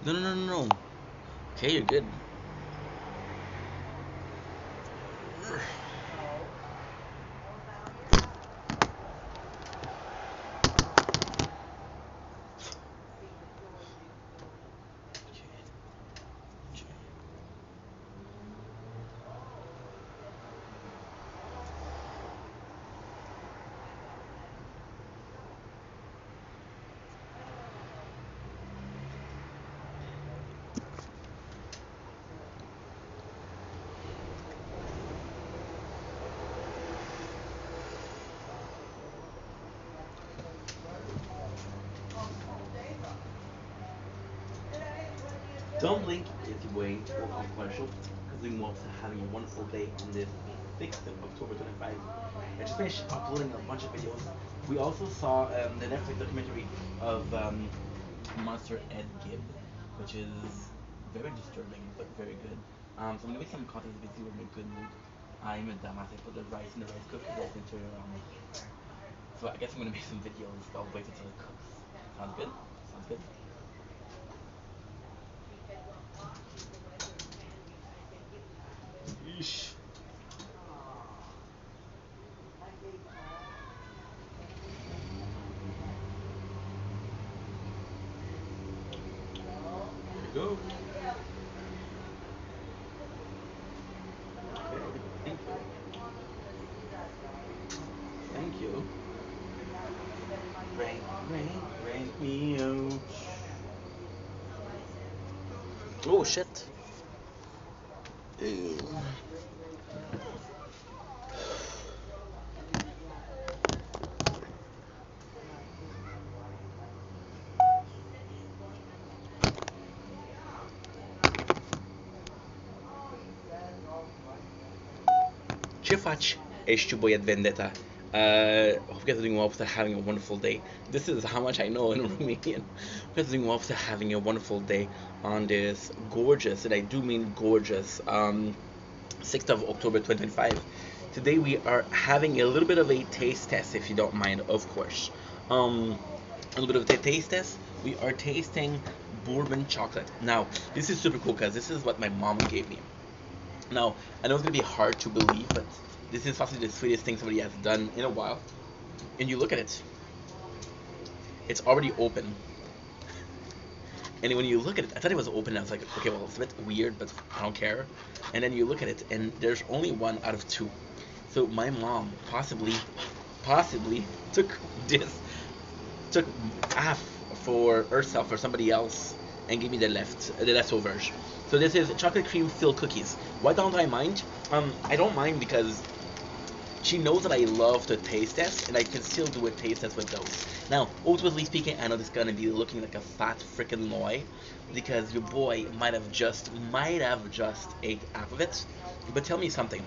No, no, no, no, no. Okay, you're good. Don't blink if you wait for our commercial, because we want to having a wonderful day on this 6th of October 25. I just finished uploading a bunch of videos. We also saw the Netflix documentary of Monster Ed Gibb, which is very disturbing but very good. So I'm gonna make some content with you in a good mood. I'm a dumbass. I put the rice in the rice cooker. That's into so I guess I'm gonna make some videos. I'll wait until it cooks. Sounds good? Sounds good. Yeesh. There you go. Okay. Thank you. Thank you. Rank, rank me out. Oh shit. Ew. Ce faci? Ești băiat vendetta. Hope you guys are doing well for having a wonderful day. This is how much I know in Romanian. Hope you guys are doing well for having a wonderful day on this gorgeous, and I do mean gorgeous, 6th of October 2025. Today we are having a little bit of a taste test, if you don't mind, of course. A little bit of a taste test. We are tasting bourbon chocolate. Now, this is super cool because this is what my mom gave me. Now, I know it's gonna be hard to believe, but this is possibly the sweetest thing somebody has done in a while. And you look at it, it's already open. And when you look at it, I thought it was open. And I was like, okay, well, it's a bit weird, but I don't care. And then you look at it, and there's only one out of two. So my mom possibly took this, took half for herself or somebody else, and gave me the leftovers. So this is chocolate cream filled cookies. Why don't I mind? I don't mind because she knows that I love to taste test, and I can still do a taste test with those. Now, ultimately speaking, I know this is gonna be looking like a fat freaking loy, because your boy might have just ate half of it. But tell me something.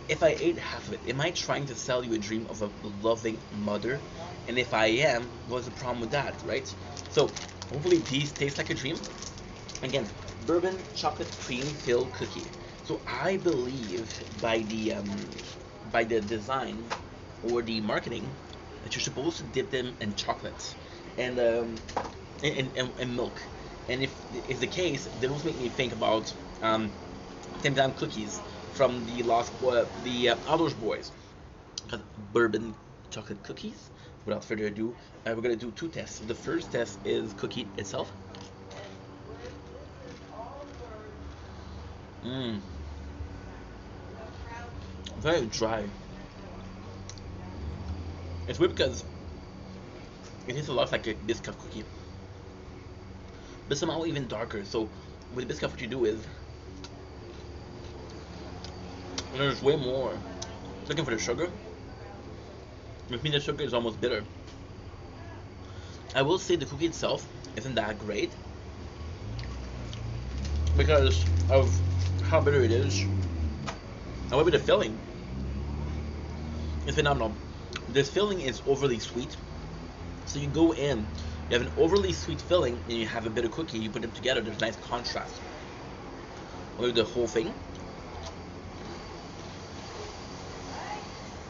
If I ate half of it, am I trying to sell you a dream of a loving mother? And if I am, what's the problem with that, right? So, hopefully these taste like a dream. Again, bourbon chocolate cream filled cookie. So I believe by the design or the marketing that you're supposed to dip them in chocolate and and milk. And if is the case, those make me think about Tim Tam cookies from the Outdoors Boys. Bourbon chocolate cookies. Without further ado, we're gonna do two tests. The first test is cookie itself. Mmm, very dry. It's weird because it tastes a lot like a Biscoff cookie, but somehow even darker. So with Biscoff, what you do is there's way more. Looking for the sugar, which means the sugar is almost bitter. I will say the cookie itself isn't that great because of how bitter it is. However, the filling is phenomenal. This filling is overly sweet, so you go in, you have an overly sweet filling, and you have a bitter cookie. You put them together. There's nice contrast. With the whole thing.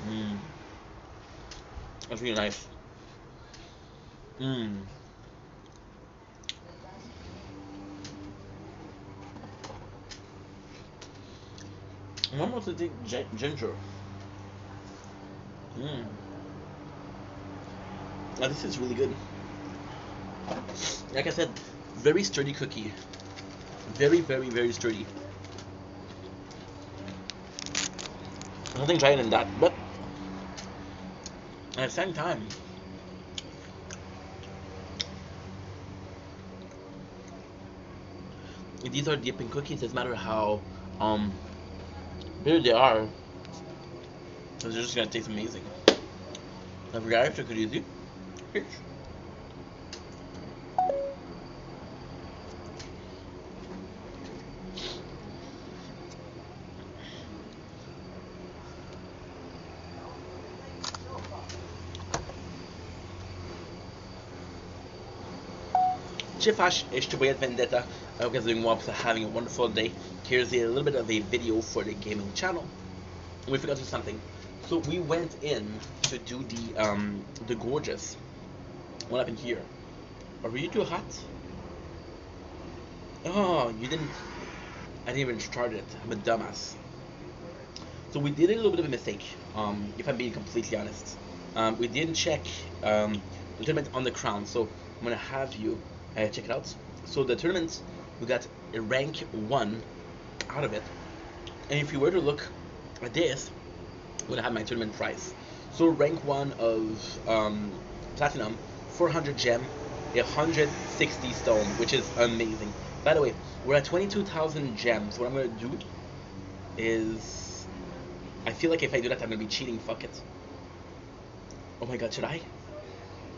Mmm, that's really nice. Mmm. I'm almost to take ginger. Mm. Now this is really good. Like I said, very sturdy cookie. Very, very, very sturdy. Nothing giant in that, but at the same time, these are dipping cookies. Doesn't matter how bitter they are, they're just gonna taste amazing. I forgot I took it easy. Here. Chifash Ishtabayat Vendetta. I hope you guys are doing well, having a wonderful day. Here's a little bit of a video for the gaming channel. We forgot to do something. So we went in to do the gorgeous. What happened here? Are you too hot? Oh, you didn't. I didn't even start it. I'm a dumbass. So we did a little bit of a mistake. If I'm being completely honest, we didn't check the tournament on the crown. So I'm gonna have you check it out. So the tournament, we got a rank 1 out of it, and if you were to look at this, I'm gonna have my tournament prize. So rank 1 of platinum, 400 gem, 160 stone, which is amazing. By the way, we're at 22,000 gems. What I'm gonna do is, I feel like if I do that, I'm gonna be cheating. Fuck it. Oh my god, should I?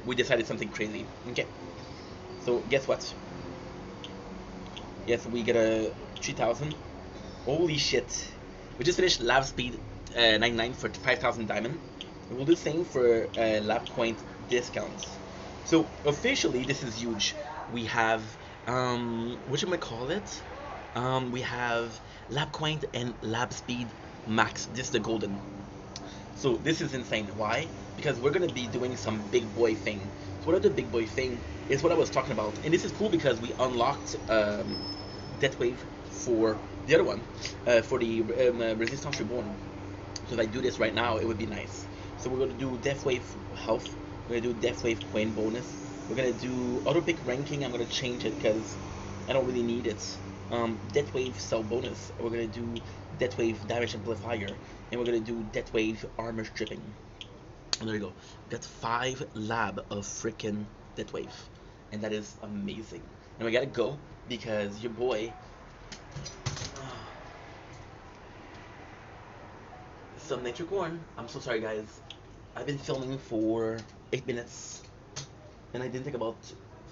We decided something crazy. Okay. So guess what? Yes, we get a 3,000. Holy shit! We just finished lab speed 99 for 5,000 diamond. We'll do the same for lab point discounts. So officially, this is huge. We have what should I call it? We have lab point and lab speed max. This is the golden. So this is insane. Why? Because we're gonna be doing some big boy thing. So what are the big boy thing? Is what I was talking about, and this is cool because we unlocked Death Wave for the other one, for the Resistance Reborn. So if I do this right now, it would be nice. So we're gonna do Death Wave health. We're gonna do Death Wave coin bonus. We're gonna do auto pick ranking. I'm gonna change it because I don't really need it. Death Wave cell bonus. We're gonna do Death Wave damage amplifier, and we're gonna do Death Wave armor stripping. And there you go. We got 5 lab of freaking Death Wave, and that is amazing. And we gotta go because your boy some nature corn. I'm so sorry guys. I've been filming for 8 minutes and I didn't think about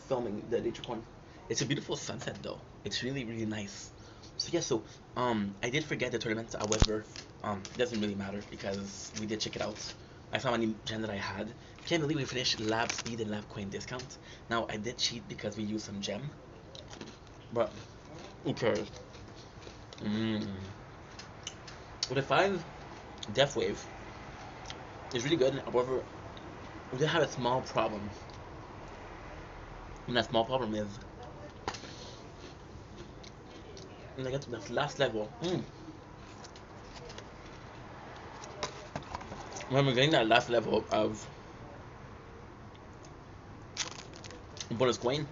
filming the nature corn. It's a beautiful sunset though. It's really really nice. So yeah, so I did forget the tournament. However, it doesn't really matter because we did check it out. I found any gem that I had. Can't believe we finished lab speed and lab coin discount. Now I did cheat because we used some gem, but who cares? With a 5 Death Wave is really good. However, we did have a small problem, and that small problem is when I get to that last level. When we're getting that last level of bonus coin,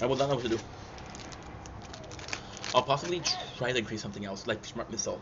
I will not know what to do. I'll possibly try to increase something else, like smart missile.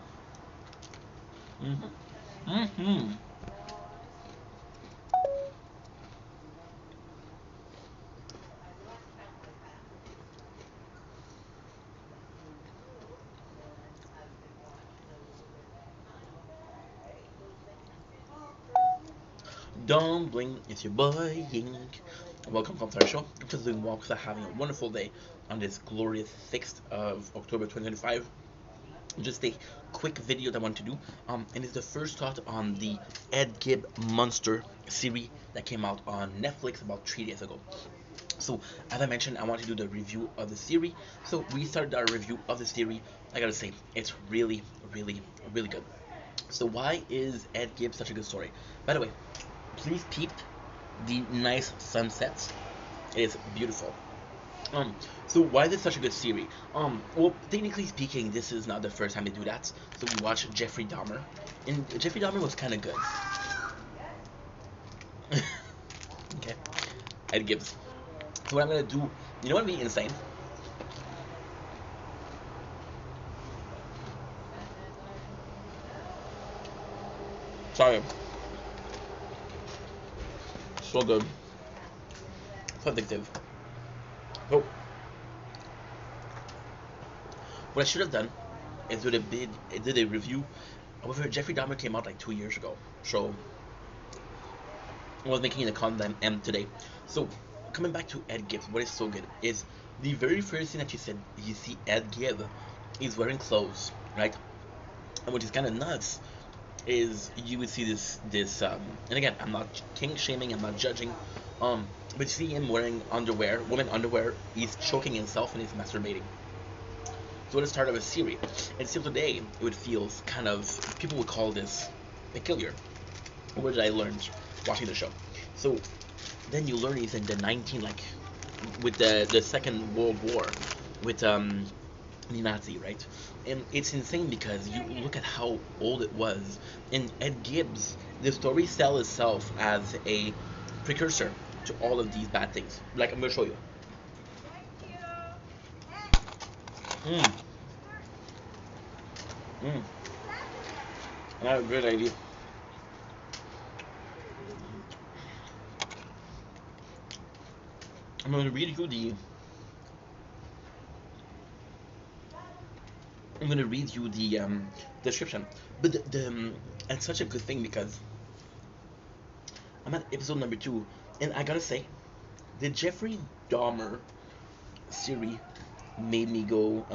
Don't blink, it's your boy Yink. Welcome to our show. I'm just doing well because I'm having a wonderful day on this glorious 6th of October 2025. Just a quick video that I want to do, and it's the first thought on the Ed Gibb Monster series that came out on Netflix about 3 days ago. So as I mentioned, I want to do the review of the series. So we started our review of the series. I gotta say, it's really, really, really good. So why is Ed Gibb such a good story? By the way, please peep the nice sunsets. It is beautiful. Um, so why is it such a good series? Well, technically speaking, this is not the first time they do that. So we watched Jeffrey Dahmer, and Jeffrey Dahmer was kind of good. Okay, Ed Gibbs. So what I'm gonna do, you know what would be insane? Sorry, so good, so addictive. So what I should have done is did a review. However, Jeffrey Dahmer came out like 2 years ago, so I was making the content M today. So coming back to Ed Gibbs, what is so good is the very first thing that you said. You see Ed Gibbs is wearing clothes, right? And which is kind of nuts is you would see and again, I'm not king shaming, I'm not judging, but you see him wearing underwear, women underwear. He's choking himself and he's masturbating. So at the start of a series, and still today, it would feel kind of, people would call this peculiar, which I learned watching the show. So then you learn he's in the 19, like, with the Second World War, with the Nazi, right? And it's insane because you look at how old it was. And Ed Gibbs, the story sells itself as a precursor to all of these bad things. Like, I'm gonna show you. Mm, mm. I have a great idea. I'm gonna read you the. I'm gonna read you the description. But it's such a good thing because I'm at episode number 2, and I gotta say, the Jeffrey Dahmer series made me go,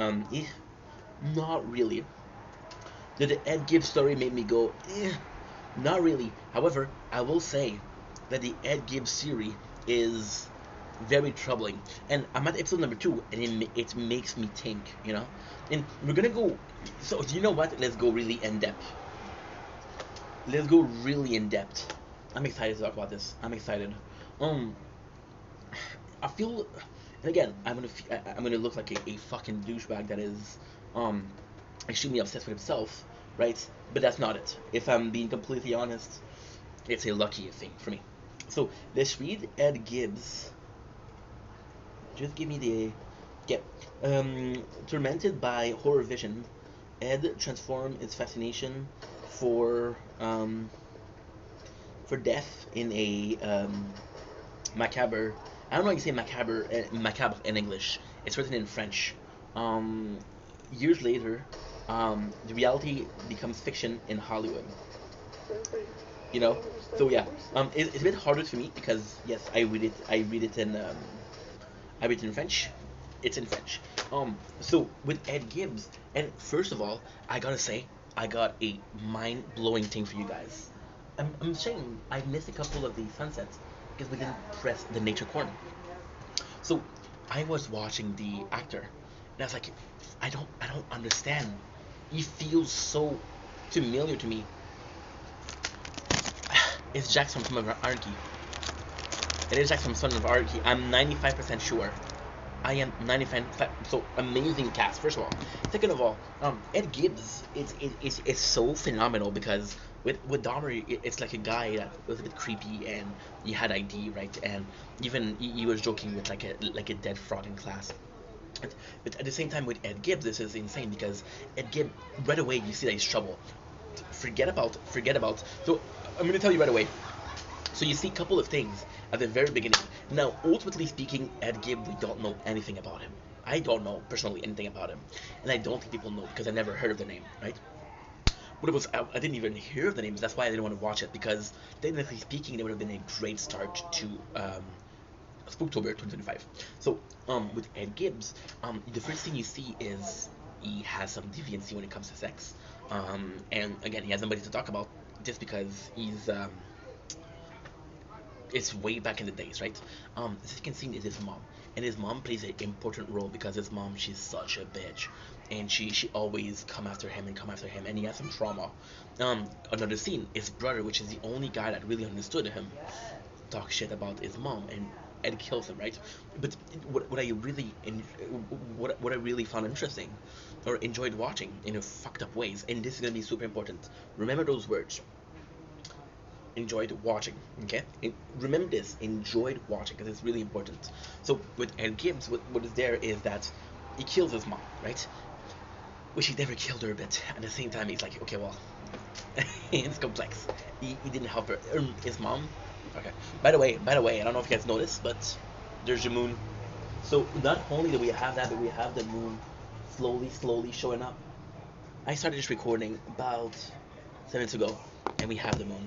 not really. The Ed Gibbs story made me go, not really. However, I will say that the Ed Gibbs series is very troubling. And I'm at episode number 2, and it makes me think, you know? And we're gonna go, so you know what? Let's go really in depth. Let's go really in depth. I'm excited to talk about this. I'm excited. Um, I feel, and again, I'm gonna look like a fucking douchebag that is, um, extremely obsessed with himself, right? But that's not it. If I'm being completely honest, it's a lucky thing for me. So let's read Ed Gibbs. Just give me the yeah. Tormented by horror vision, Ed transformed his fascination for um, for death in a macabre. I don't know how you say macabre, macabre in English. It's written in French. Um, Years later, the reality becomes fiction in Hollywood. You know, so yeah, it's a bit harder for me because yes, I read it in I read it in French. It's in French. So with Ed Gibbs, and first of all, I gotta say, I got a mind-blowing thing for you guys. I'm saying I missed a couple of the sunsets because we didn't press the nature corner. So I was watching the actor, and I was like, I don't understand. He feels so familiar to me. It's Jackson from Anarchy. It is Jackson from Son of Anarchy. I'm 95% sure. I am 95. So amazing cast. First of all, second of all, Ed Gibbs it's so phenomenal because with Dahmer, it's like a guy that was a bit creepy and he had ID, right, and even he was joking with like a dead frog in class. But at the same time with Ed Gibbs, this is insane because Ed Gibbs right away you see that he's trouble. Forget about. So I'm gonna tell you right away. So you see a couple of things at the very beginning. Now, ultimately speaking, Ed Gibb, we don't know anything about him. I don't know personally anything about him, and I don't think people know because I never heard of the name, right? But I didn't even hear of the name. That's why I didn't want to watch it because technically speaking, it would have been a great start to Spooktober 2025. So with Ed Gibbs, the first thing you see is he has some deviancy when it comes to sex, and again, he has nobody to talk about just because it's way back in the days, right? The second scene is his mom, and his mom plays an important role because his mom, she's such a bitch, and she always come after him, and he has some trauma. Another scene, his brother, which is the only guy that really understood him, talk shit about his mom, and Ed kills him, right? But what I really what I really found interesting or enjoyed watching in a fucked up ways, and this is gonna be super important. Remember those words. Enjoyed watching. Okay, remember this. Enjoyed watching because it's really important. So with Ed Gibbs, what is there is that he kills his mom, right? Which he never killed her, but at the same time, he's like, okay, well, it's complex. He didn't help her. His mom. Okay. By the way, I don't know if you guys noticed, but there's the moon. So not only do we have that, but we have the moon slowly showing up. I started this recording about 7 minutes ago, and we have the moon.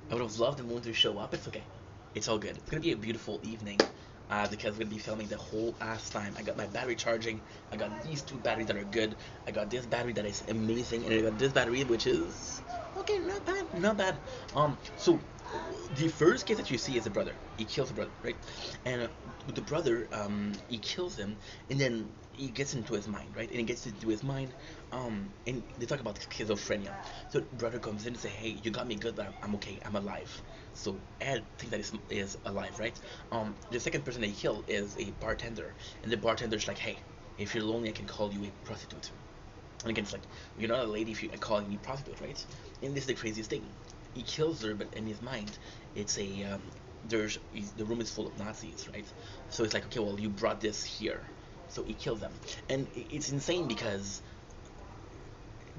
I would have loved the moon to show up. It's okay. It's all good. It's gonna be a beautiful evening. Because we're gonna be filming the whole ass time. I got my battery charging. I got these two batteries that are good. I got this battery that is amazing, and I got this battery which is okay, not bad, not bad. So the first case that you see is the brother. He kills the brother, right? And with the brother, he kills him, and then he gets into his mind, right? And he gets into his mind, and they talk about schizophrenia. So the brother comes in and say, "Hey, you got me good, but I'm okay. I'm alive." So Ed thinks that is alive, right? The second person that he killed is a bartender, and the bartender's like, "Hey, if you're lonely, I can call you a prostitute." And again, it's like, you're not a lady if you're calling me prostitute, right? And this is the craziest thing. He kills her, but in his mind, it's a the room is full of Nazis, right? So it's like, okay, well, you brought this here, so he kills them, and it's insane because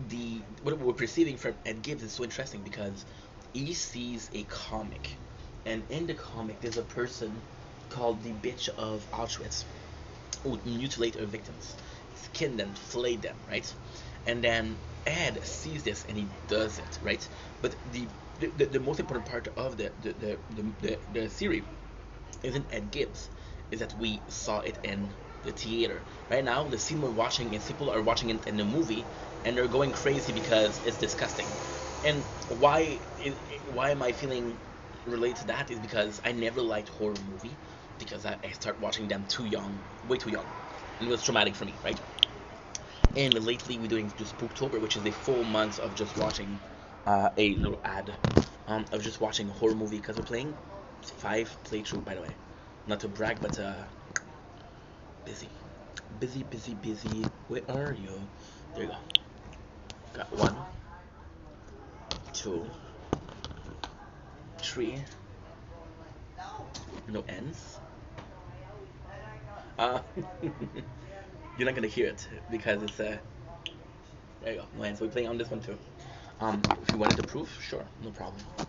the what we're perceiving from Ed Gibbs is so interesting because he sees a comic, and in the comic, there's a person called the bitch of Auschwitz who would mutilate her victims, skin them, flay them, right? And then Ed sees this and he does it, right? But the most important part of the theory isn't Ed Gibbs, is that we saw it in the theater. Right now, the scene we're watching is people are watching it in the movie and they're going crazy because it's disgusting. And why why am I feeling related to that is because I never liked horror movie because I started watching them too young, way too young, and it was traumatic for me, right? And lately we're doing just Spooktober, which is a full month of just watching a little ad of just watching a horror movie because we're playing 5 playthrough, by the way. Not to brag, but busy, busy. Where are you? There you go. Got 1, 2, 3. No ends. Uh, you're not gonna hear it because it's there you go. No ends. So we're playing on this one too. If you wanted the proof, sure, no problem. I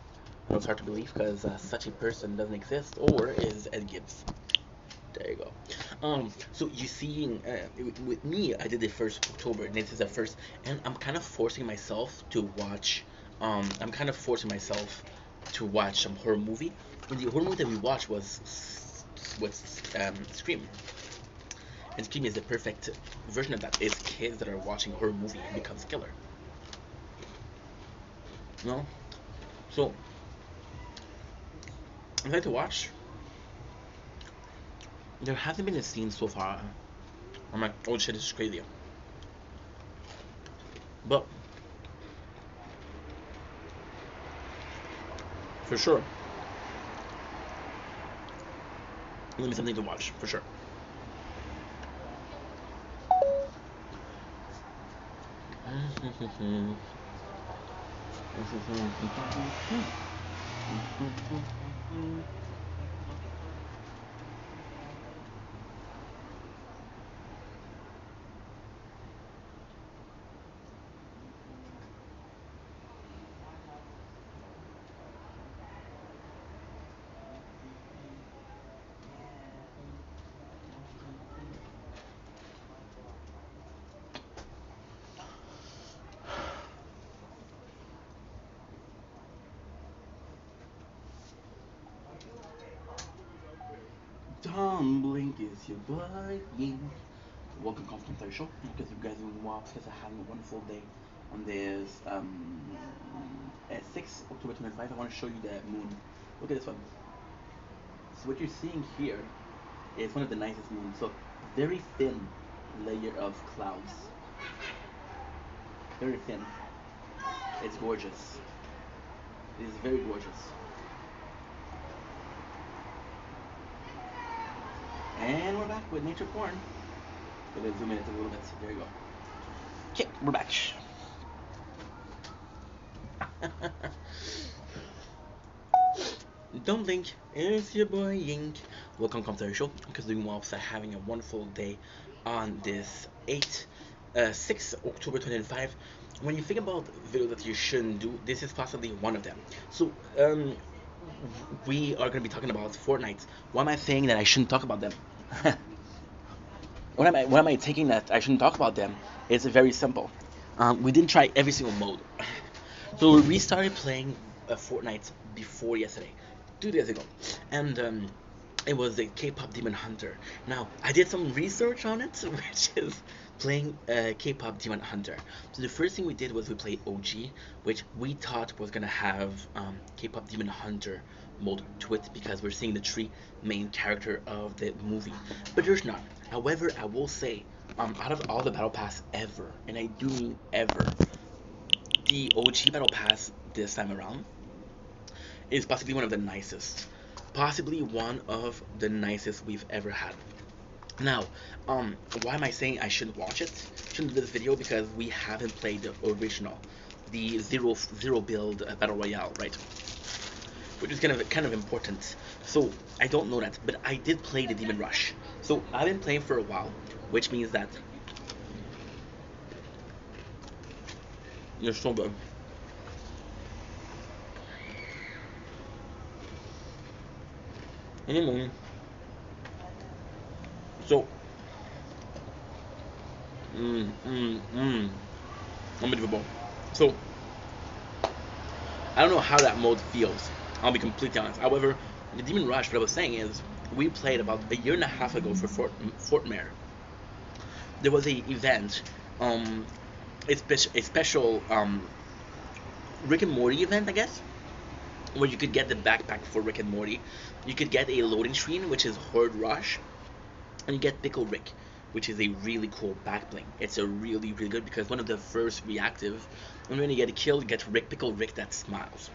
know it's hard to believe because such a person doesn't exist or is Ed Gibbs. There you go. So you seeing with me, I did the first October, and this is the first, and I'm kind of forcing myself to watch. I'm kind of forcing myself to watch some horror movie. And the horror movie that we watched was Scream. And Scream is the perfect version of that. Is kids that are watching horror movie and becomes killer. No, so I like to watch. There hasn't been a scene so far. I'm like, oh shit, this is crazy. But for sure, it'll be something to watch for sure. Don't blink is your buying. Welcome, Constantine Show. Because you guys are doing well, because are having a wonderful day on this at 6 October 25. I want to show you the moon. Look at this one. So what you're seeing here is one of the nicest moons. So very thin layer of clouds. Very thin. It's gorgeous. It is very gorgeous. And we're back with nature porn. Gonna zoom in a little bit. There you go. Okay, we're back. Don't blink, it's your boy Yink. Welcome to the show. Because doing well, having a wonderful day on this 6 October 2025. When you think about videos that you shouldn't do, this is possibly one of them. So, we are going to be talking about Fortnite. Why am I saying that I shouldn't talk about them? Why am I taking that I shouldn't talk about them? It's very simple. We didn't try every single mode. So we started playing Fortnite before yesterday, 2 days ago, and it was the K-pop Demon Hunter. Now I did some research on it, which is playing K-pop Demon Hunter. So the first thing we did was we played OG, which we thought was gonna have K-pop Demon Hunter mode to it because we're seeing the three main character of the movie, but there's not. However, I will say, out of all the battle pass ever, and I do mean ever, the OG battle pass this time around is possibly one of the nicest, possibly one of the nicest we've ever had. Now, why am I saying I shouldn't watch it? Shouldn't do this video because we haven't played the original, the zero build battle royale, right? Which is kind of important. So I don't know that, but I did play the Demon Rush. So I've been playing for a while, which means that you're so good. Anyway, so unbelievable. So I don't know how that mode feels. I'll be completely honest. However, the Demon Rush, what I was saying is, we played about a year and a half ago for Fort Mare. There was a event, a special Rick and Morty event, I guess, where you could get the backpack for Rick and Morty. You could get a loading screen, which is Horde Rush, and you get Pickle Rick, which is a really cool back bling. It's a really good because one of the first reactive, and when you get a kill, you get Pickle Rick that smiles.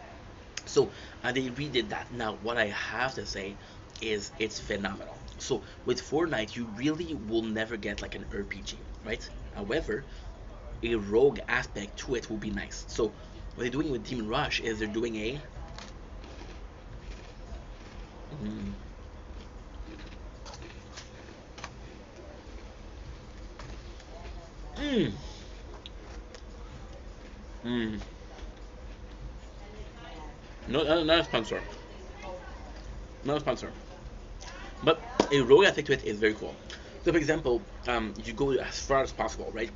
So they redid that. Now, what I have to say is it's phenomenal. So with Fortnite, you really will never get like an RPG, right? However, a rogue aspect to it will be nice. So what they're doing with Demon Rush is they're doing a mm, mm, mm, no, not a sponsor, not a sponsor. But a rogue aspect to it is very cool. So, for example, you go as far as possible, right?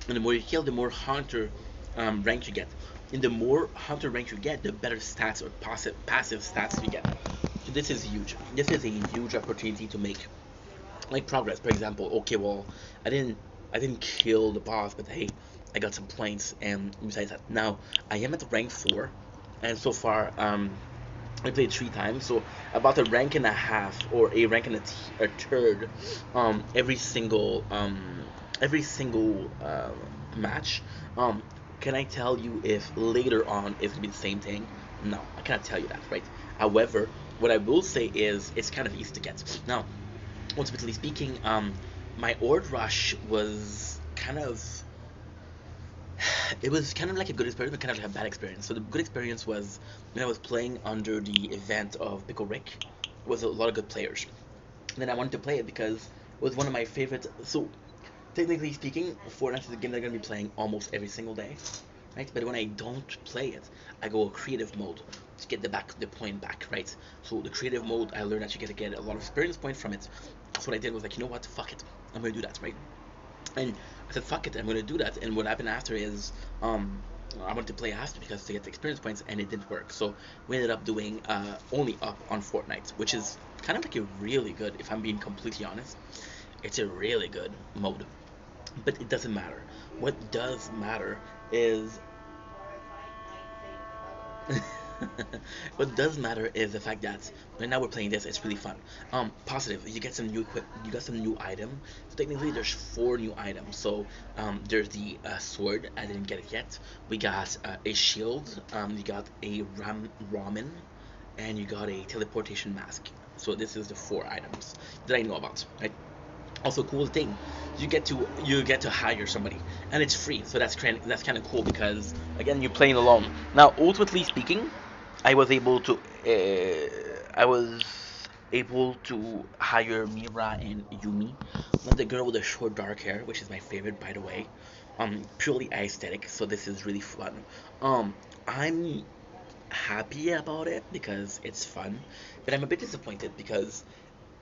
And the more you kill, the more hunter rank you get. And the more hunter rank you get, the better stats or passive stats you get. So this is huge. This is a huge opportunity to make like progress. For example, okay, well, I didn't kill the boss, but hey, I got some points. And besides that, now I am at rank 4, and so far I played 3 times, so about a rank and a half or a rank and a third every single match. Can I tell you if later on it's gonna be the same thing? No, I cannot tell you that, right? However, what I will say is it's kind of easy to get. Now, ultimately speaking, my Ord Rush was kind of it was kind of like a good experience, but kind of like a bad experience. So the good experience was when I was playing under the event of Pickle Rick. It was a lot of good players. And then I wanted to play it because it was one of my favorite. So technically speaking, Fortnite is a game that I'm gonna be playing almost every single day, right? But when I don't play it, I go creative mode to get the point back, right? So the creative mode, I learned that you get a lot of experience points from it. So what I did was like, you know what, fuck it, I'm gonna do that, right? And I said, fuck it, I'm gonna do that. And what happened after is, I wanted to play after because to get the experience points, and it didn't work. So we ended up doing only up on Fortnite, which is kind of like a really good, if I'm being completely honest, it's a really good mode. But it doesn't matter. What does matter is what does matter is the fact that right now we're playing this. It's really fun. Positive. You get some new You got some new item. So technically, there's 4 new items. So there's the sword. I didn't get it yet. We got a shield. We got a ramen, and you got a teleportation mask. So this is the four items that I know about. Right? Also, cool thing, you get to hire somebody, and it's free. So that's kind of cool because again, you're playing alone. Now, ultimately speaking, I was able to I was able to hire Mira and Yumi, not the girl with the short dark hair, which is my favorite by the way. Purely aesthetic, so this is really fun. I'm happy about it because it's fun, but I'm a bit disappointed because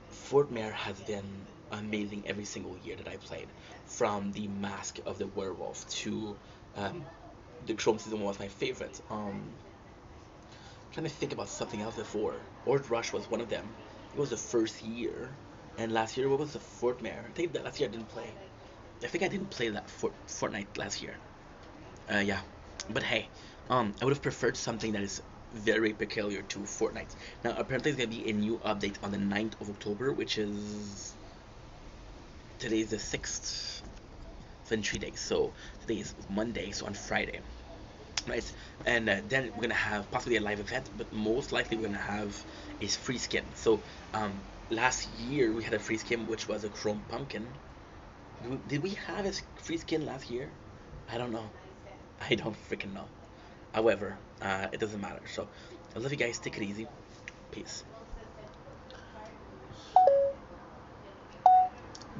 Fort Mare has been amazing every single year that I played. From the Mask of the Werewolf to um, the Chrome season was my favorite. Trying to think about something else before. Ord Rush was one of them. It was the first year. And last year, what was the Fort Mare? I think that last year I didn't play. I think I didn't play that Fortnite last year. Yeah. But hey, I would have preferred something that is very peculiar to Fortnite. Now, apparently, there's gonna be a new update on the 9th of October, which is today's the 6th. So in 3 days. So today is Monday, so on Friday, right? And then we're gonna have possibly a live event, but most likely we're gonna have a free skin. So um, last year we had a free skin, which was a Chrome Pumpkin. Did we have a free skin last year? I don't know. I don't freaking know. However, it doesn't matter. So I love you guys. Take it easy. Peace.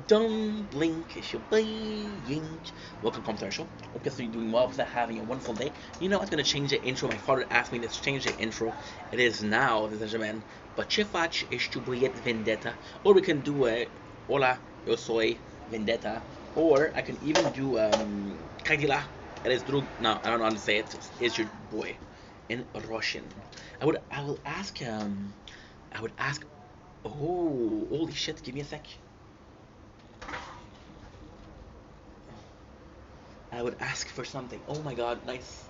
Don't blink, it's your blink. Welcome to our show. Hope you're doing well, for having a wonderful day. You know, I'm gonna change the intro. My father asked me to change the intro. It is now, ladies and gentlemen. But ce faci? Ești băiet vendetta. Or we can do a Hola, yo soy vendetta. Or I can even do Kagila. It is drug. No, I don't know how to say it. It's your boy in Russian. I will ask I would ask. Oh, holy shit! Give me a sec. I would ask for something. Oh my god, nice.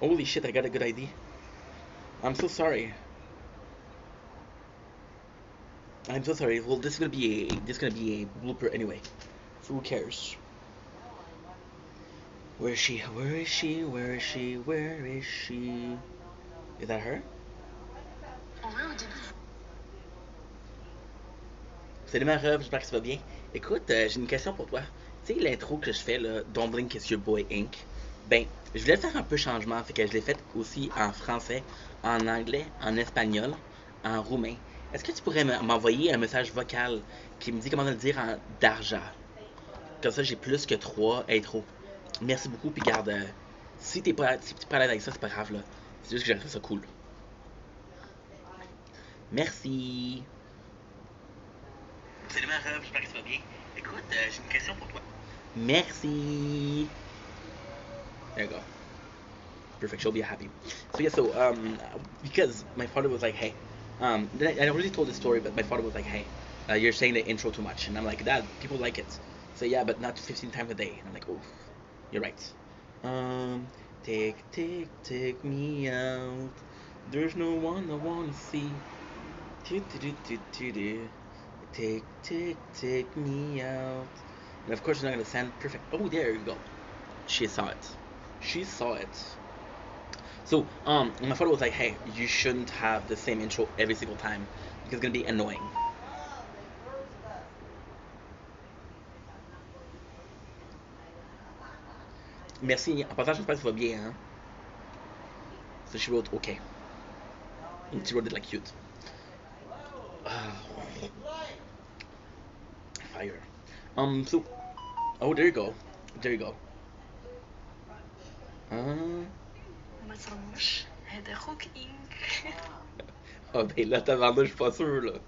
Holy shit, I got a good idea. I'm so sorry. I'm so sorry. Well, this is gonna be a blooper anyway. So who cares? Where is she? Where is she? Where is she? Where is she? Is that her? Salut ma robe, j'espère que ça va bien. Écoute, j'ai une question pour toi. Tu sais, l'intro que je fais, là, Don't Blink It's Your Boy Inc. Ben, je voulais faire un peu changement, fait que je l'ai fait aussi en français, en anglais, en espagnol, en roumain. Est-ce que tu pourrais m'envoyer un message vocal qui me dit comment le dire en d'argent? Comme ça, j'ai plus que trois intros. Merci beaucoup, puis garde, si t'es pas à l'aise avec ça, c'est pas grave, là. C'est juste que j'ai trouvé ça cool. Merci. Salut ma robe, j'espère que ça va bien. Écoute, j'ai une question pour toi. Merci. There you go. Perfect. She'll be happy. So yeah, because my father was like, hey, I already told this story, but my father was like, hey, you're saying the intro too much, and I'm like, Dad, people like it. So yeah, but not 15 times a day. And I'm like, oh, you're right. Um, take me out. There's no one I wanna see. Do, do, do, do, do, do. Take me out. And of course, it's not gonna sound perfect. Oh, there you go. She saw it. She saw it. So, my father was like, "Hey, you shouldn't have the same intro every single time because it's gonna be annoying." Merci. En passant, j'espère que ça va bien, hein? So she wrote, "Okay." And she wrote it like cute. Ah, fire. So, oh, there you go. There you go. Uh, ما ترمش هذا خوك إنك. oh, ben là, tabarnak, je suis pas sûr, là.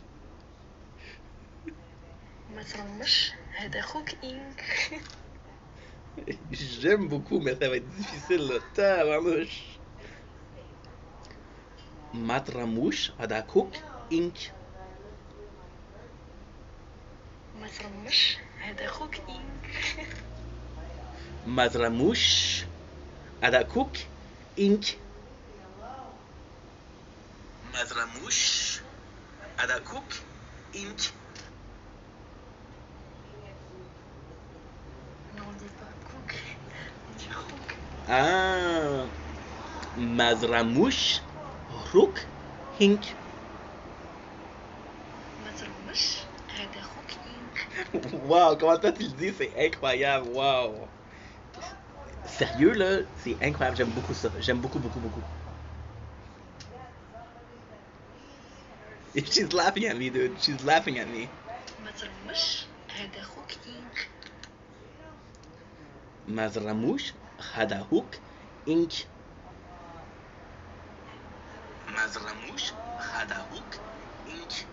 ما ترمش هذا خوك إنك. J'aime beaucoup, mais ça va être difficile, là. Tabarnouche. Matramouche, Adakuk, Inc. ما ترمش هذا خوك إنك. Matramouche, Adakuk, Inc. Matramouche, Adakuk, Inc. Ah, Mazramush, Rook, Hink. Mazramush, هذا خوك إنك. Wow, comment toi tu le dis, c'est incroyable, wow. Sérieux là, c'est incroyable, j'aime beaucoup ça, j'aime beaucoup, beaucoup, beaucoup. She's laughing at me, dude, she's laughing at me. Mazramush, هذا خوك إنك. Mazramush, Hadahook, Ink. Mazramush, Hadahook, Ink.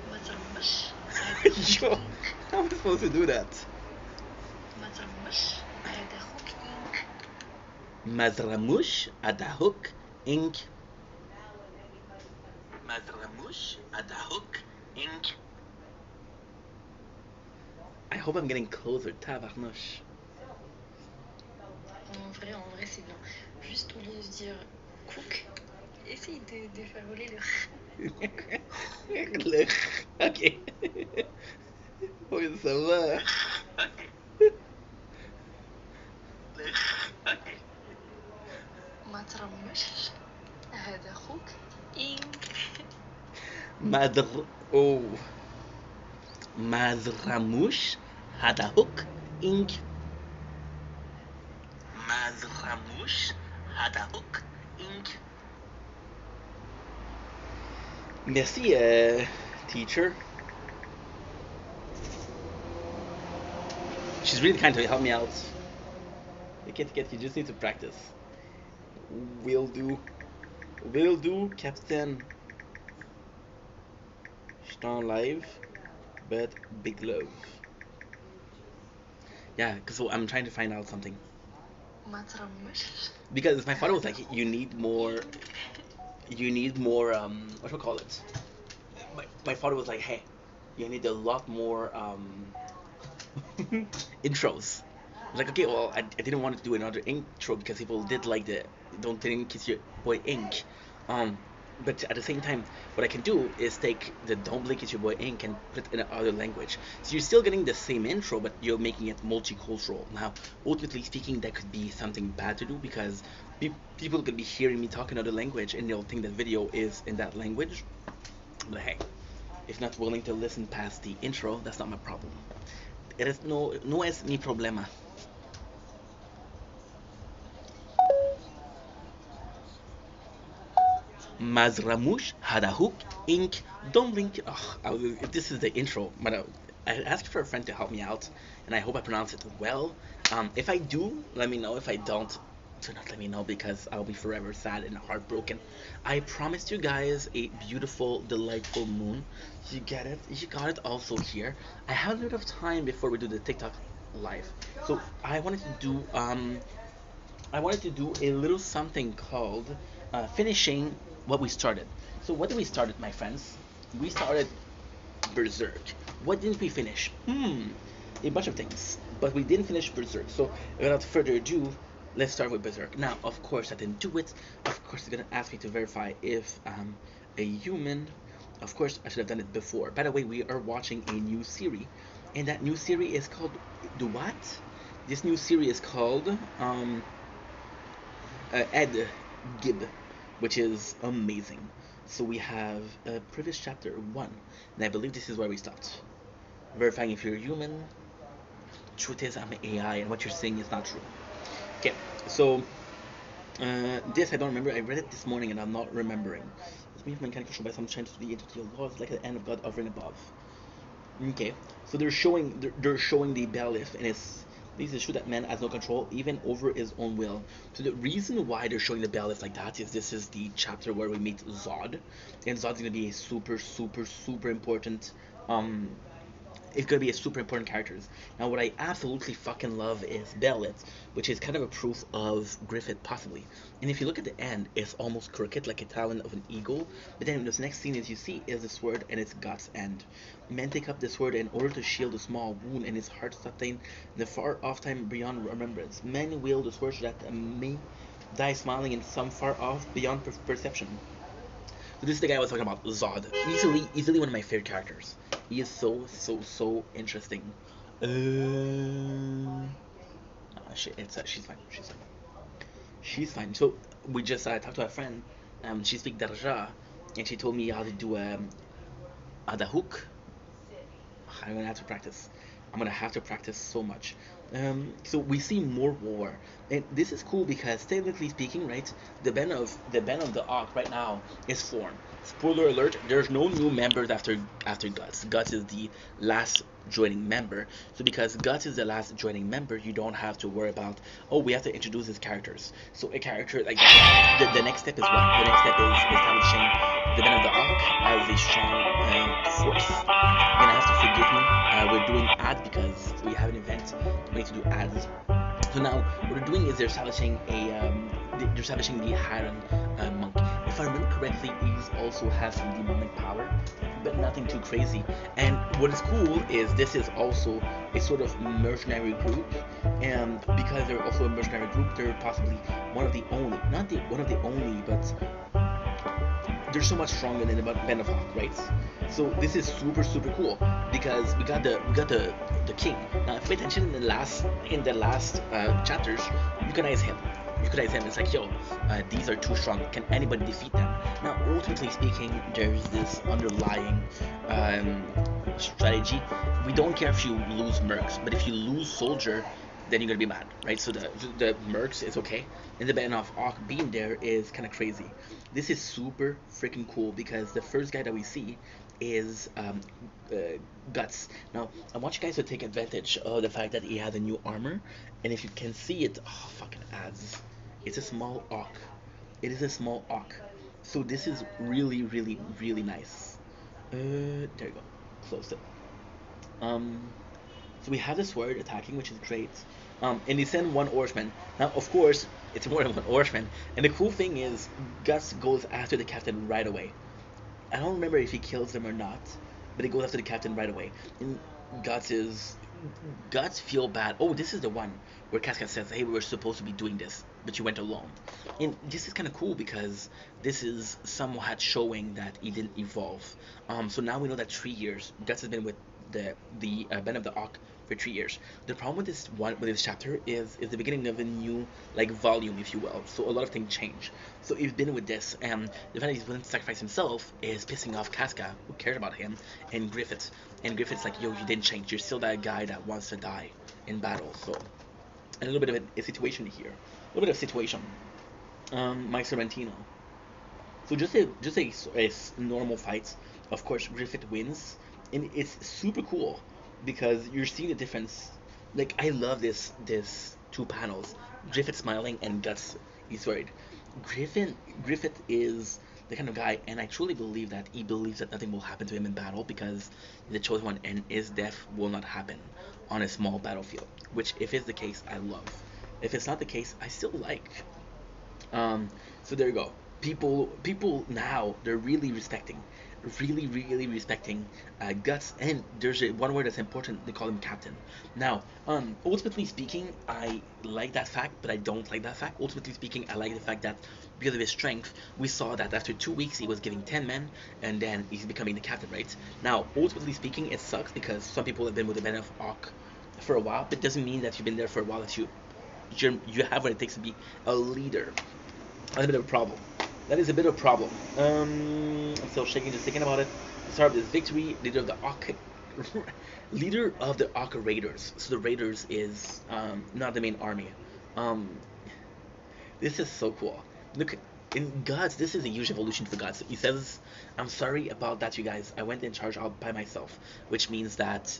Mazramush, هذا خوك Yo, إنك. how am I supposed to do that? Mazramush, هذا خوك إنك. Mazramush, Hadahook, Ink. Mazramush, Hadahook, Ink. I hope I'm getting closer, tabarnouche. En vrai, c'est bien. Juste au lieu de dire cook, essaye de faire voler le. Ok. Oui, ça va. Mazramush, هذا خوك إنك. Madr... Oh. Mazramush, Hadahook, Ink. Mazramush, Hadahook, Ink. Merci, teacher. She's really kind to help me out. You just need to practice. Will do. Will do, Captain. J'étais en live, but big love. Yeah, because I'm trying to find out something. Mazramush. Because my father was like, you need more, what do we call it? My father was like, hey, you need a lot more intros. I was like, okay, well, I didn't want to do another intro because people did like the Don't Think Kiss Your Boy Ink. But at the same time, what I can do is take the Don't Blink It's Your Boy Ink and put it in another language. So you're still getting the same intro, but you're making it multicultural. Now, ultimately speaking, that could be something bad to do because people could be hearing me talk another language and they'll think that video is in that language. But hey, if not willing to listen past the intro, that's not my problem. No es mi problema. Mazramush, Hadahook, Ink, Don't Blink. This is the intro, but I asked for a friend to help me out, and I hope I pronounce it well. If I do, let me know. If I don't, do not let me know because I'll be forever sad and heartbroken. I promised you guys a beautiful, delightful moon. You get it? You got it also here. I have a little bit of time before we do the TikTok live, so I wanted to do a little something called finishing what we started. So what did we started, my friends? We started Berserk. What didn't we finish? A bunch of things, but we didn't finish Berserk. So without further ado, let's start with Berserk. Now, of course, I didn't do it. Of course, it's gonna ask me to verify if I'm a human. Of course, I should have done it before. By the way, we are watching a new series, and that new series is called the what? This new series is called Ed Gib, which is amazing. So we have previous chapter 1, and I believe this is where we stopped. Verifying if you're human. Truth is, I'm an AI, and what you're saying is not true. Okay, so this I don't remember. I read it this morning, and I'm not remembering. It's me, mankind controlled by some chance to the entity of laws, like the end of God hovering above. Okay, so they're showing the bailiff, and it's true that man has no control even over his own will. So the reason why they're showing the bailiff like that is this is the chapter where we meet Zod, and Zod's gonna be a super super super important it's gonna be a super important characters. Now, what I absolutely fucking love is Bellet, which is kind of a proof of Griffith possibly. And if you look at the end, it's almost crooked like a talon of an eagle. But then this next scene, as you see, is the sword and its guts end. Men take up the sword in order to shield a small wound in his heart, sustain the far off time beyond remembrance. Men wield the sword so that may die smiling in some far off beyond perception. So this is the guy I was talking about, Zod. Easily one of my favorite characters. He is so interesting. she's fine. She's fine. So we just talked to a friend. She speaks Darja, and she told me how to do the hook. I'm gonna have to practice. I'm gonna have to practice so much. So we see more war, and this is cool because technically speaking, right, the band of the Ark right now is formed. Spoiler alert: there's no new members after Guts. Guts is the last joining member. So because Guts is the last joining member, you don't have to worry about, oh, we have to introduce his characters. So a character like that. The next step is what? The next step is establishing the band of the Ark as a strong force. You're gonna have to forgive me. We're doing ads because we have an event. We need to do ads. So now what we're doing is they're establishing the Hiram monk. If I remember correctly, he also has some demonic power, but nothing too crazy. And what is cool is this is also a sort of mercenary group, and because they're also a mercenary group, they're possibly one of the only, not the one of the only, but they're so much stronger than the band of Hawk, right? So this is super cool because we got the king. Now if you pay attention in the last chapters, you recognize him. You recognize him. It's like, yo, these are too strong. Can anybody defeat them? Now ultimately speaking, there's this underlying strategy. We don't care if you lose mercs, but if you lose soldier, then you're gonna be mad, right? So the mercs is okay, and the band of Ark being there is kind of crazy. This is super freaking cool because the first guy that we see is Guts. Now I want you guys to take advantage of the fact that he has a new armor, and if you can see it, oh fucking ads! It's a small Ark. It is a small Ark. So this is really nice. There you go. Close it. Um, so we have the sword attacking, which is great. And they send one Oarsman. Now, of course, it's more than one Oarsman. And the cool thing is, Gus goes after the captain right away. I don't remember if he kills them or not, but he goes after the captain right away. And Guts is Guts feel bad. Oh, this is the one where Casca says, "Hey, we were supposed to be doing this, but you went alone." And this is kind of cool because this is somewhat showing that he didn't evolve. So now we know that 3 years Guts has been with the band of the Ark for 3 years. The problem with this chapter is the beginning of a new like volume, if you will. So a lot of things change. So he's been with this, and the fact that he's willing to sacrifice himself is pissing off Casca, who cares about him, and Griffith. And Griffith's like, yo, you didn't change. You're still that guy that wants to die in battle. So, and a little bit of a situation here. A little bit of situation. Mike Sorrentino. So just a normal fight. Of course, Griffith wins, and it's super cool because you're seeing the difference. Like I love this two panels. Griffith smiling and Guts he's worried. Griffith is the kind of guy, and I truly believe that he believes that nothing will happen to him in battle because he's the chosen one, and his death will not happen on a small battlefield. Which, if it's the case, I love. If it's not the case, I still like. So there you go. People now they're really respecting Guts, and there's one word that's important. They call him Captain. Now, ultimately speaking, I like that fact, but I don't like that fact. Ultimately speaking, I like the fact that because of his strength, we saw that after 2 weeks he was giving 10 men, and then he's becoming the captain, right? Now, ultimately speaking, it sucks because some people have been with the band of Ark for a while, but it doesn't mean that you've been there for a while that you have what it takes to be a leader. That's a bit of a problem. That is a bit of a problem. I'm still shaking just thinking about it. Start of this victory, leader of the Ark Raiders. So the Raiders is not the main army. Um, this is so cool. Look, in Gods, this is a huge evolution for Gods. He says, "I'm sorry about that, you guys. I went in charge all by myself," which means that.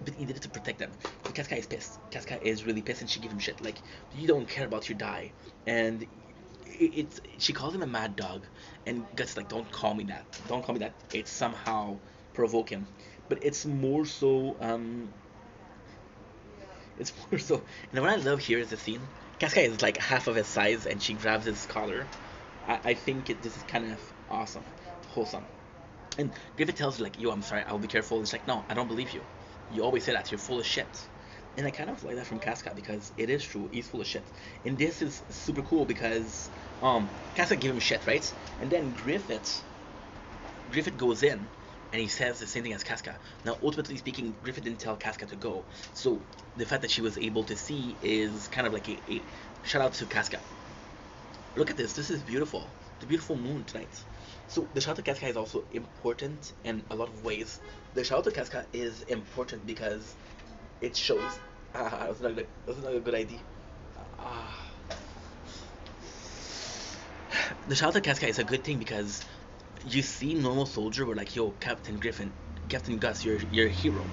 But he did it to protect them. But Casca is pissed. Casca is really pissed, and she gives him shit. Like, you don't care about your die, and she calls him a mad dog, and Guts like, don't call me that. Don't call me that. It's somehow provoke him, but it's more so. It's more so. And what I love here is the scene. Casca is like half of his size, and she grabs his collar. I think this is kind of awesome, wholesome. And Griffith tells her like, "Yo, I'm sorry. I'll be careful." It's like, "No, I don't believe you. You always say that. You're full of shit." And I kind of like that from Casca because it is true. He's full of shit. And this is super cool because Casca gave him shit, right? And then Griffith goes in and he says the same thing as Casca. Now, ultimately speaking, Griffith didn't tell Casca to go, so the fact that she was able to see is kind of like a shout out to Casca. Look at this. This is beautiful. The beautiful moon tonight. So the shout out to Casca is also important in a lot of ways. The shout out to Casca is important because it shows. That's not a good idea. Ah. The shout out to Casca is a good thing because you see normal soldier were like, yo, Captain Griffin, Captain Gus, you're a hero.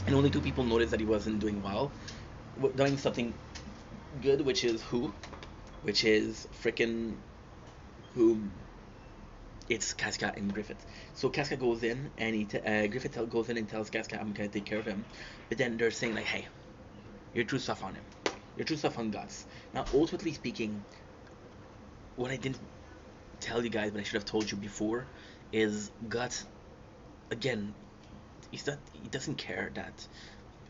And only two people noticed that he wasn't doing well, doing something good, which is who? Which is freaking who? It's Casca and Griffith. So Casca goes in and Griffith goes in and tells Casca, I'm gonna take care of him. But then they're saying like, hey, you're too tough on him. You're too tough on Guts. Now, ultimately speaking, what I didn't tell you guys, but I should have told you before, is Guts. Again, he doesn't care that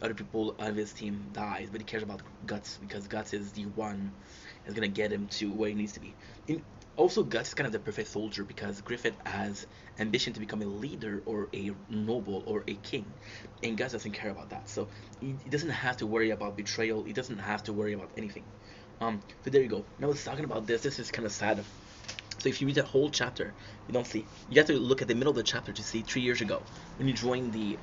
other people out of his team dies, but he cares about Guts because Guts is the one that's gonna get him to where he needs to be. Also, Guts is kind of the perfect soldier because Griffith has ambition to become a leader or a noble or a king, and Guts doesn't care about that. So he doesn't have to worry about betrayal. He doesn't have to worry about anything. So there you go. Now, I was talking about this. This is kind of sad. So if you read that whole chapter, you don't see. You have to look at the middle of the chapter to see 3 years ago when he joined the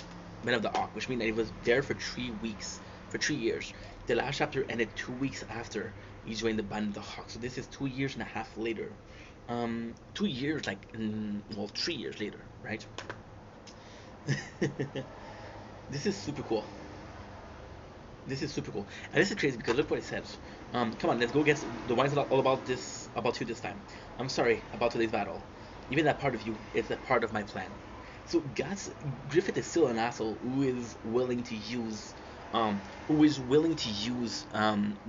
Men of the Ark, which means that he was there for 3 weeks, for 3 years. The last chapter ended 2 weeks after he joined the Band of the Hawk. So this is 2 years and a half later. 2 years, well, 3 years later, right? This is super cool. This is super cool, and this is crazy because look what it says. Come on, let's go get the wine's all about this, about you this time. I'm sorry about today's battle. Even that part of you is a part of my plan. So Griffith is still an asshole who is willing to use,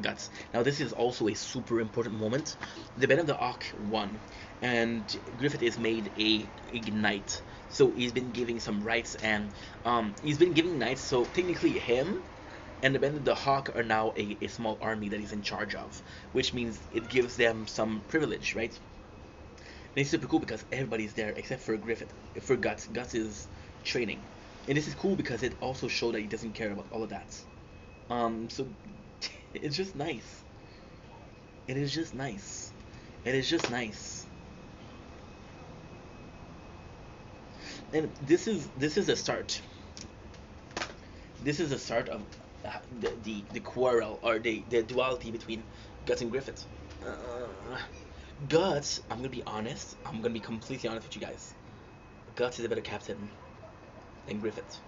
Guts. Now this is also a super important moment. The Ben of the Ark won, and Griffith is made a knight. So he's been giving some rights, and he's been giving knights. So technically him and the Ben of the Hawk are now a small army that he's in charge of, which means it gives them some privilege, right? And it's super cool because everybody's there except for Griffith, for Guts. Guts is training, and this is cool because it also shows that he doesn't care about all of that. So it's just nice. It is just nice. It is just nice. And this is a start. This is the start of the quarrel or the duality between Guts and Griffith. Guts, I'm gonna be honest. I'm gonna be completely honest with you guys. Guts is a better captain than Griffith.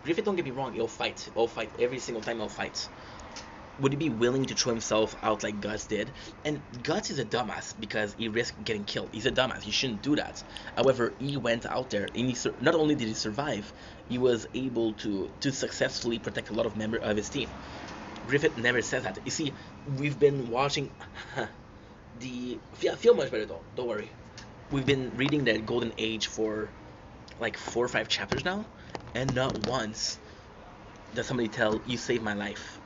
Griffith, don't get me wrong, he'll fight. He'll fight every single time. He'll fight. Would he be willing to throw himself out like Guts did? And Guts is a dumbass because he risked getting killed. He's a dumbass. He shouldn't do that. However, he went out there and not only did he survive, he was able to successfully protect a lot of members of his team. Griffith never says that. You see, we've been watching I feel much better though. Don't worry. We've been reading the Golden Age for like 4 or 5 chapters now, and not once does somebody tell you saved my life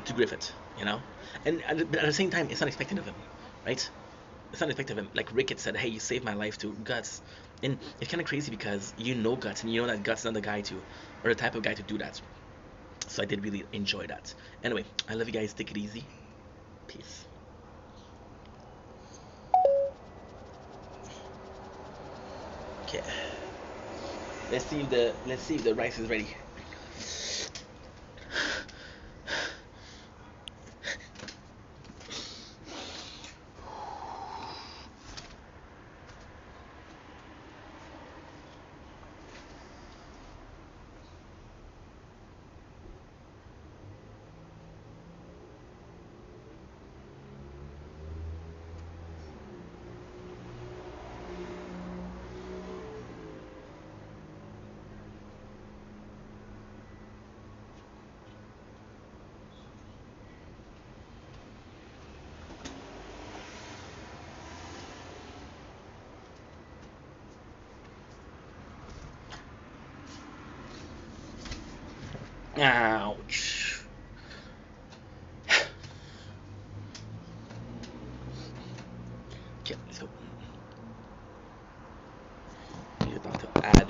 to Griffith, you know? And at the same time, it's not expected of him, right? It's not expected of him. Like Rickett said, hey, you saved my life to Guts. And it's kind of crazy because you know Guts, and you know that Guts is not the guy to, or the type of guy to do that. So I did really enjoy that. Anyway, I love you guys. Take it easy. Peace. Okay. Let's see if the rice is ready. Ouch. Okay, so you're about to add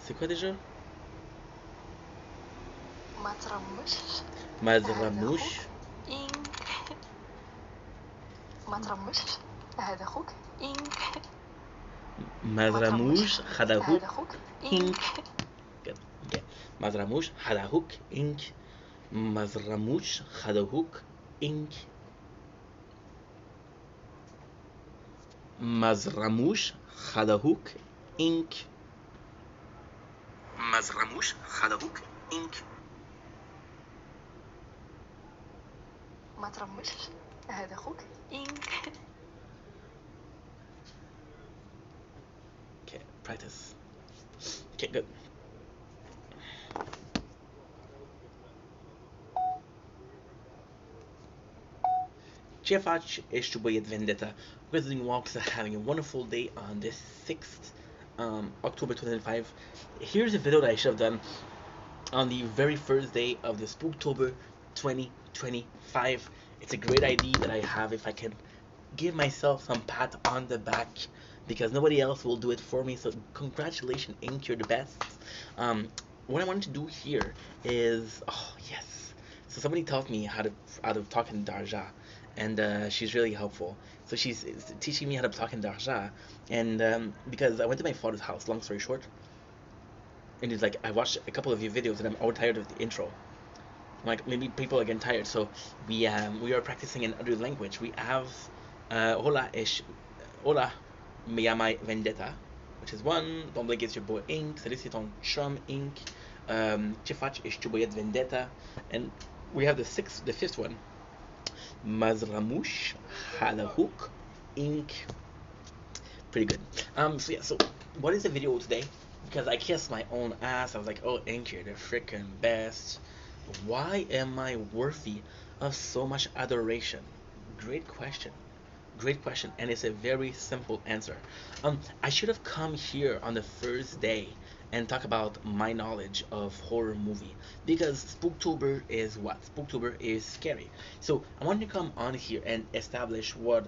C'est quoi déjà? ما ترمش مزرموش. إنك ما ترمش هذا أخوك إنك مزرموش خدهوك هذا أخوك إنك. Good. Okay. مزرموش خدهوك إنك. مزرموش خدهوك إنك. مزرموش خدهوك إنك. مزرموش خدهوك إنك. ما ترمش هذا أخوك إنك Okay, practice. Okay, good. Chefach Eshtubayet Vendetta. Visiting walks are having a wonderful day on this 6th October 2005. Here's a video that I should have done on the very first day of the Spooktober 2025. It's a great idea that I have if I can give myself some pat on the back because nobody else will do it for me. So congratulations, Ink, you're the best. What I wanted to do here is, oh yes. So somebody taught me how to talk in Darja, and she's really helpful. So she's teaching me how to talk in Darja, and because I went to my father's house. Long story short, and he's like, I watched a couple of your videos, and I'm all tired of the intro. Like maybe people are getting tired, so we are practicing in other language. We have hola me llama Vendetta, which is one. Don't blink, it's your boy Ink. Salut, c'est ton chum Ink. Ce faci? Ești tu băiat Vendetta. And we have the fifth one. Mazramush Halahook Ink. Pretty good. So yeah, so what is the video today? Because I kissed my own ass. I was like, oh Ink, you're the freaking best. Why am I worthy of so much adoration? Great question. Great question, and it's a very simple answer. I should have come here on the first day and talk about my knowledge of horror movie because Spooktober is what? Spooktober is scary. So I wanted to come on here and establish what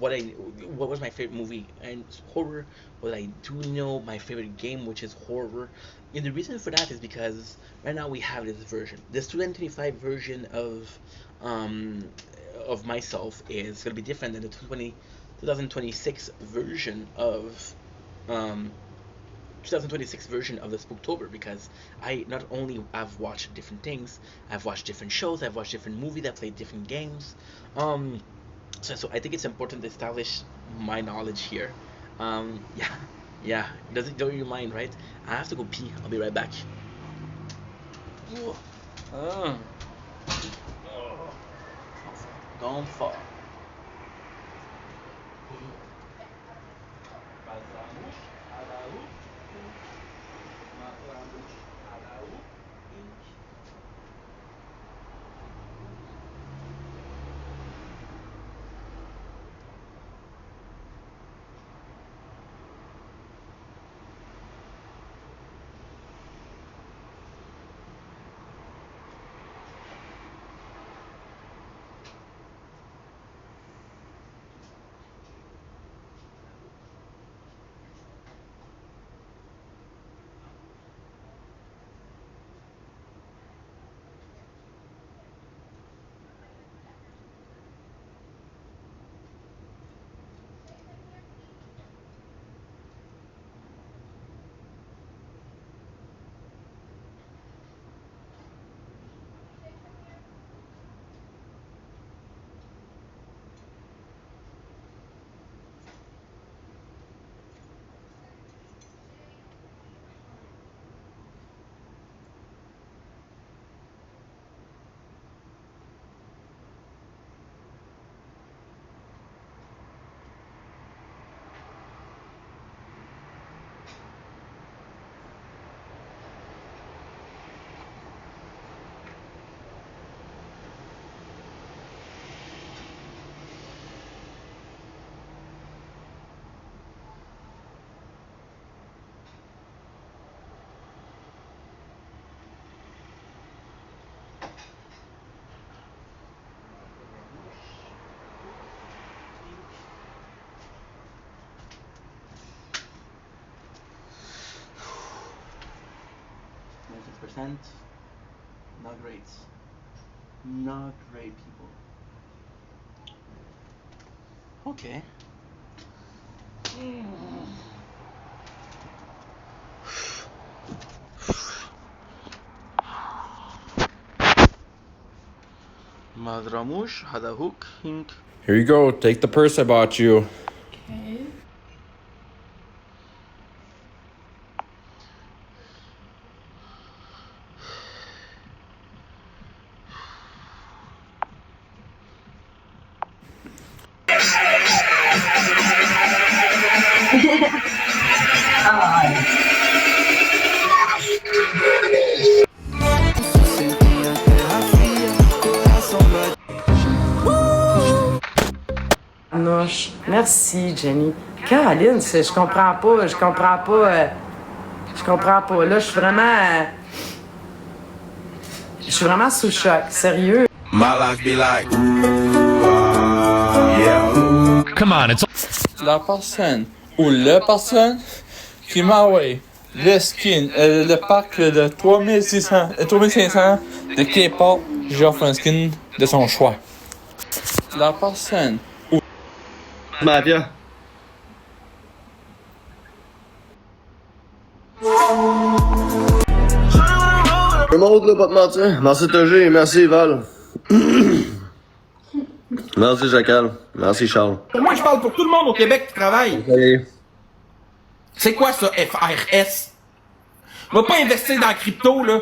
was my favorite movie and horror. What I do know, my favorite game, which is horror. And the reason for that is because right now we have this version, this 2025 version of myself is going to be different than the 2026 version of 2026 version of the Spooktober because I not only have watched different things, I've watched different shows, I've watched different movies, I've played different games. So I think it's important to establish my knowledge here. Yeah, yeah. Don't you mind, right? I have to go pee. I'll be right back. Uh, Gone far. 6%. Not great. Not great, people. Okay. Madramouche had a hook. Here you go. Take the purse I bought you. Okay. Noche. Merci, Jenny. Caroline, je comprends pas. Je comprends pas. Là, je suis vraiment sous choc. Sérieux. My life be like, yeah. Come on, it's La personne ou le personne qui m'a envoyé le skin, le pack de 3500 de K-pop, j'ai offert un skin de son choix. La personne ou Mafia. Je monte là, pas te mentir. Merci TG, merci Val. Merci Jacal, merci Charles. Moi, je parle pour tout le monde au Québec qui travaille. Salut. C'est quoi ça, FRS? Va pas investir dans la crypto, là.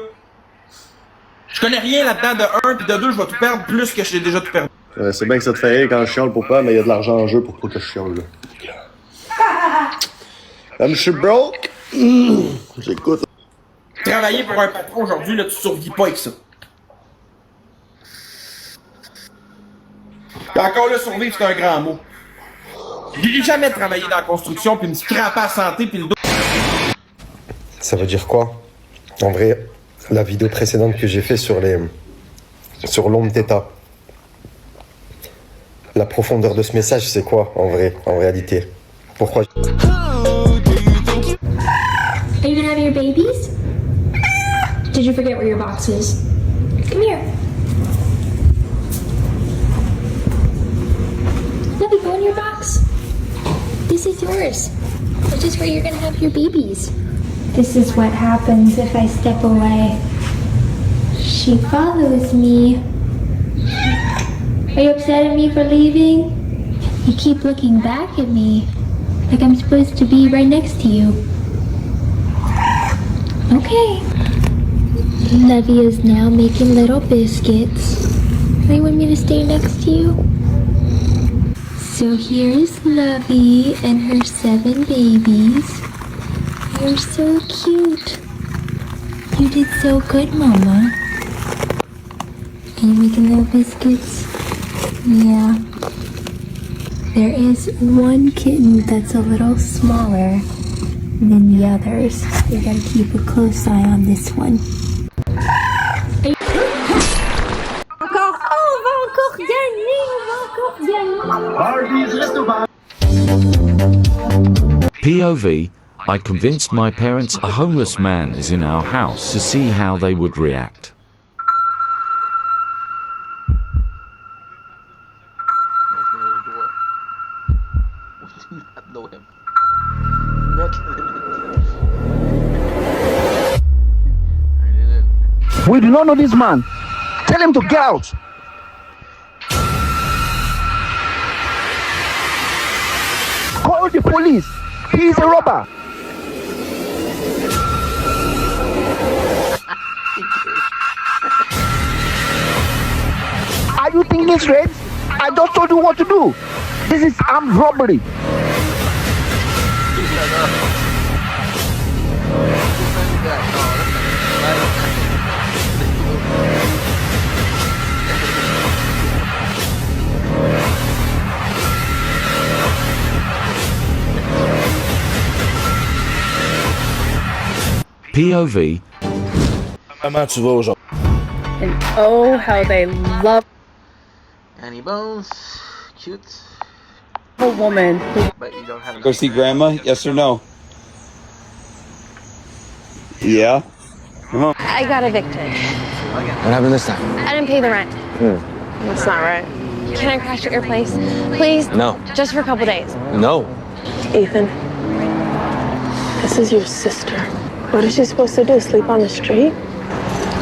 Je connais rien là-dedans de 1 puis de 2, je vais tout perdre plus que j'ai déjà tout perdu. C'est bien que ça te fait rire quand je chiale pour pas, mais il y a de l'argent en jeu pour pas que je chiale, là. Comme je suis broke, j'écoute. Travailler pour un patron aujourd'hui, là, tu survis pas avec ça. Puis encore là, survivre, c'est un grand mot. J'ai jamais travaillé dans la construction puis me scraper la santé puis le dos. Ça veut dire quoi? En vrai, la vidéo précédente que j'ai fait sur l'onde theta, la profondeur de ce message, c'est quoi en vrai, en réalité? Pourquoi? Are you gonna have your babies? Did you forget where your box is? Come here. Lovey, go in your box. This is yours. This is where you're gonna have your babies. This is what happens if I step away. She follows me. Are you upset at me for leaving? You keep looking back at me, like I'm supposed to be right next to you. Okay. Lovey is now making little biscuits. You want me to stay next to you? So here's Lovey and her 7 babies. You're so cute. You did so good, Mama. Are you making little biscuits? Yeah. There is one kitten that's a little smaller than the others. We gotta keep a close eye on this one. POV. I convinced my parents a homeless man is in our house to see how they would react. We do not know this man. Tell him to get out. Call the police. He is a robber. Are you thinking straight? I just told you what to do. This is armed robbery. POV. Comment tu vas aujourd'hui? And oh, how they love Annie Bones, cute. a woman who But you don't have. Go see grandma? Yes or no? Yeah. Come on. I got evicted. What happened this time? I didn't pay the rent. That's not right. Can I crash at your place? Please? No. Just for a couple days. No. Ethan, this is your sister. What is she supposed to do? Sleep on the street?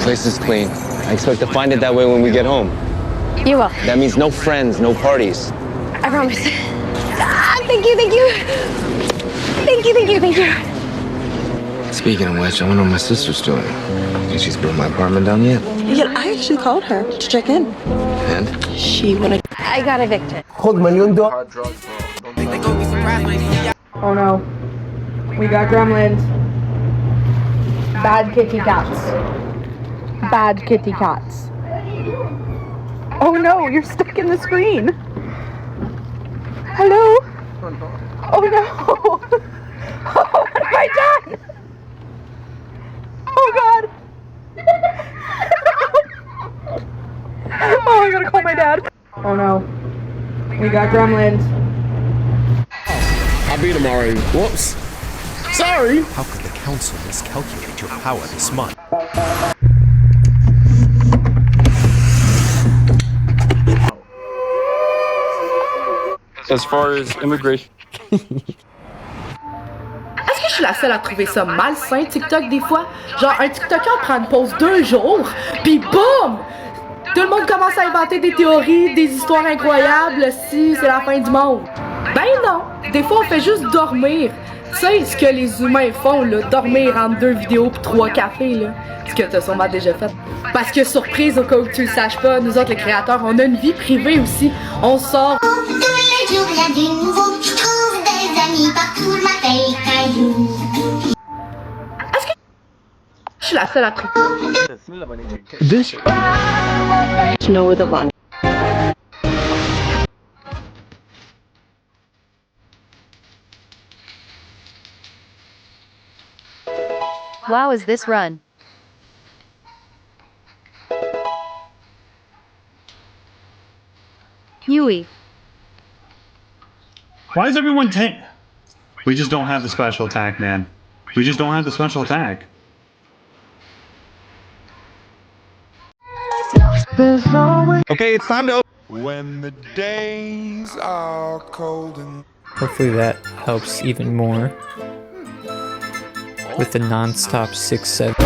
Place is clean. I expect to find it that way when we get home. You will. That means no friends, no parties. I promise. Thank you, thank you. Thank you, thank you, thank you. Speaking of which, I wonder what my sister's doing. Think she's burned my apartment down yet? Yeah, I actually called her to check in. And? She wanted. I got evicted. Oh no. We got gremlins. Bad kitty cats. Bad kitty cats. Oh no, you're stuck in the screen. Hello? Oh no. What have I done? Oh god. Oh, I gotta call my dad. Oh no. We got gremlins. I beat him already. Whoops. Sorry. How could the council miscalculate your power this much? As far as immigration. Est-ce que je suis la seule à trouver ça malsain, TikTok, des fois? Genre, un TikToker prend une pause 2 jours, pis boum! Tout le monde commence à inventer des théories, des histoires incroyables, si c'est la fin du monde. Ben non! Des fois, on fait juste dormir. Tu sais, ce que les humains font, là, dormir entre 2 vidéos pis 3 cafés, là. Ce que t'as sûrement déjà fait. Parce que, surprise, au cas où tu le saches pas, nous autres, les créateurs, on a une vie privée aussi. On sort... Est-ce que je suis la seule à trouver? This. No with a bond. Wow, is this run? Huey. Why is everyone tank? We just don't have the special attack, man. We just don't have the special attack. Okay, it's time to. When the days are cold and Hopefully that helps even more with the non-stop 6-7.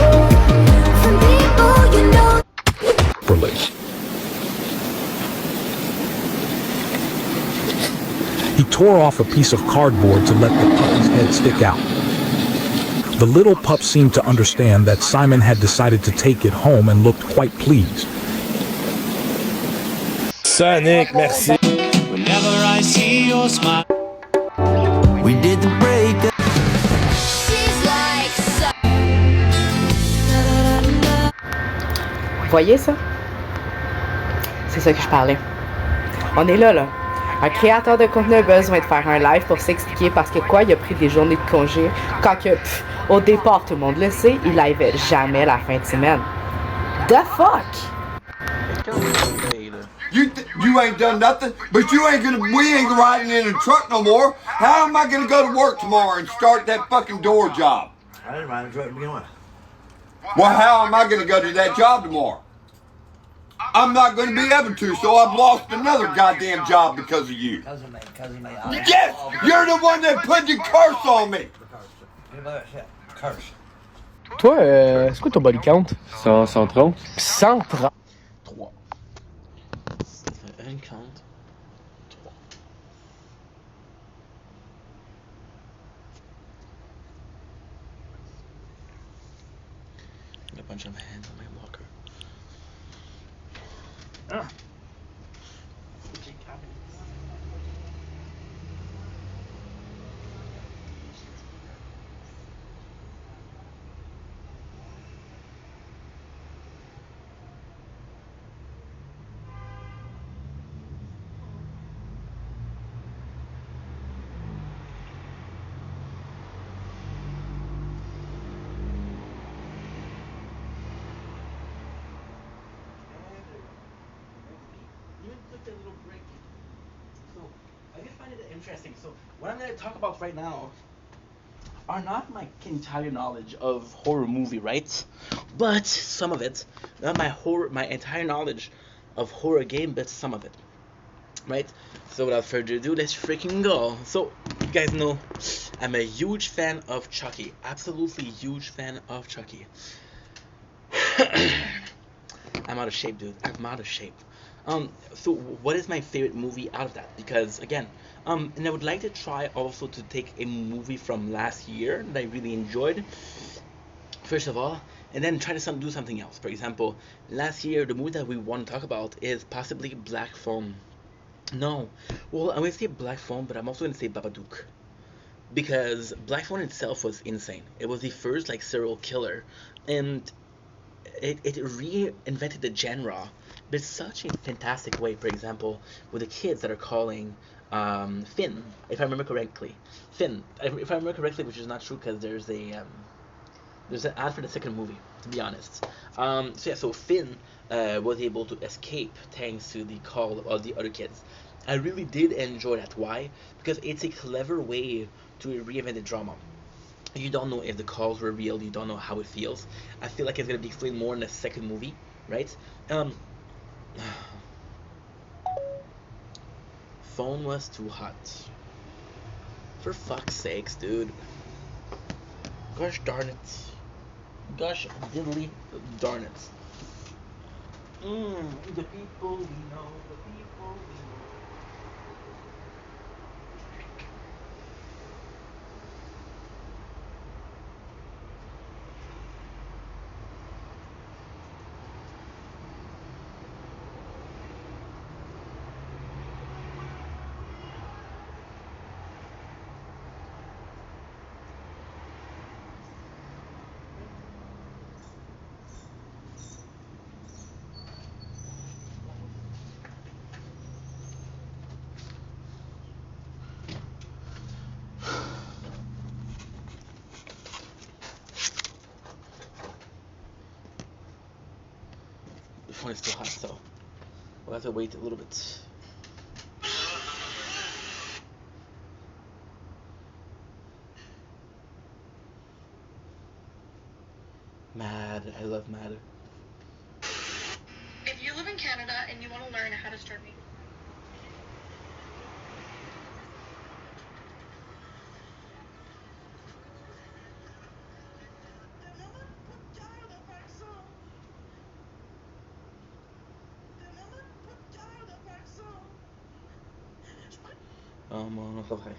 Release. He tore off a piece of cardboard to let the puppy's head stick out. The little pup seemed to understand that Simon had decided to take it home and looked quite pleased. Sonic, merci. Whenever I see your smile. We did the break. Voyez ça? C'est ça que je parlais. On est là. Un créateur de contenu a besoin de faire un live pour s'expliquer parce que quoi, il a pris des journées de congé quand que, au départ, tout le monde le sait, il liveait jamais la fin de semaine. The fuck? You ain't done nothing, but we ain't riding in a truck no more. How am I gonna go to work tomorrow and start that fucking door job? I didn't ride a truck to begin with. Well, how am I gonna go to that job tomorrow? I'm not gonna be able to, so I've lost another goddamn job because of you. Yes, you're the one that put the curse on me. Toi, c'est quoi ton body count? 130. 130. 3. Un count. 3. A bunch of hands on my walker. Ah. So, I just find it interesting. So, what I'm going to talk about right now are not my entire knowledge of horror movie, right? But some of it, not my entire knowledge of horror game, but some of it, right? So without further ado, let's freaking go. So you guys know, I'm a huge fan of Chucky, absolutely huge fan of Chucky. I'm out of shape, dude. I'm out of shape. So what is my favorite movie out of that? Because again, and I would like to try also to take a movie from last year that I really enjoyed, first of all, and then try to do something else. For example, last year the movie that we want to talk about is possibly Black Phone. No, well, I'm gonna say Black Phone, but I'm also gonna say Babadook, because Black Phone itself was insane. It was the first like serial killer, and it reinvented the genre, but such a fantastic way. For example, with the kids that are calling Finn, if I remember correctly, if I remember correctly, which is not true because there's an ad for the second movie, to be honest. So yeah, so Finn was able to escape thanks to the call of the other kids. I really did enjoy that. Why? Because it's a clever way to reinvent the drama. You don't know if the calls were real. You don't know how it feels. I feel like it's gonna be explained more in the second movie, right? Phone was too hot. For fuck's sakes, dude. Gosh darn it. Gosh diddly darn it. The people we know, the people we know. The phone is still hot, so we'll have to wait a little bit. Mad, I love Mad. If you live in Canada and you want to learn how to start making Okay.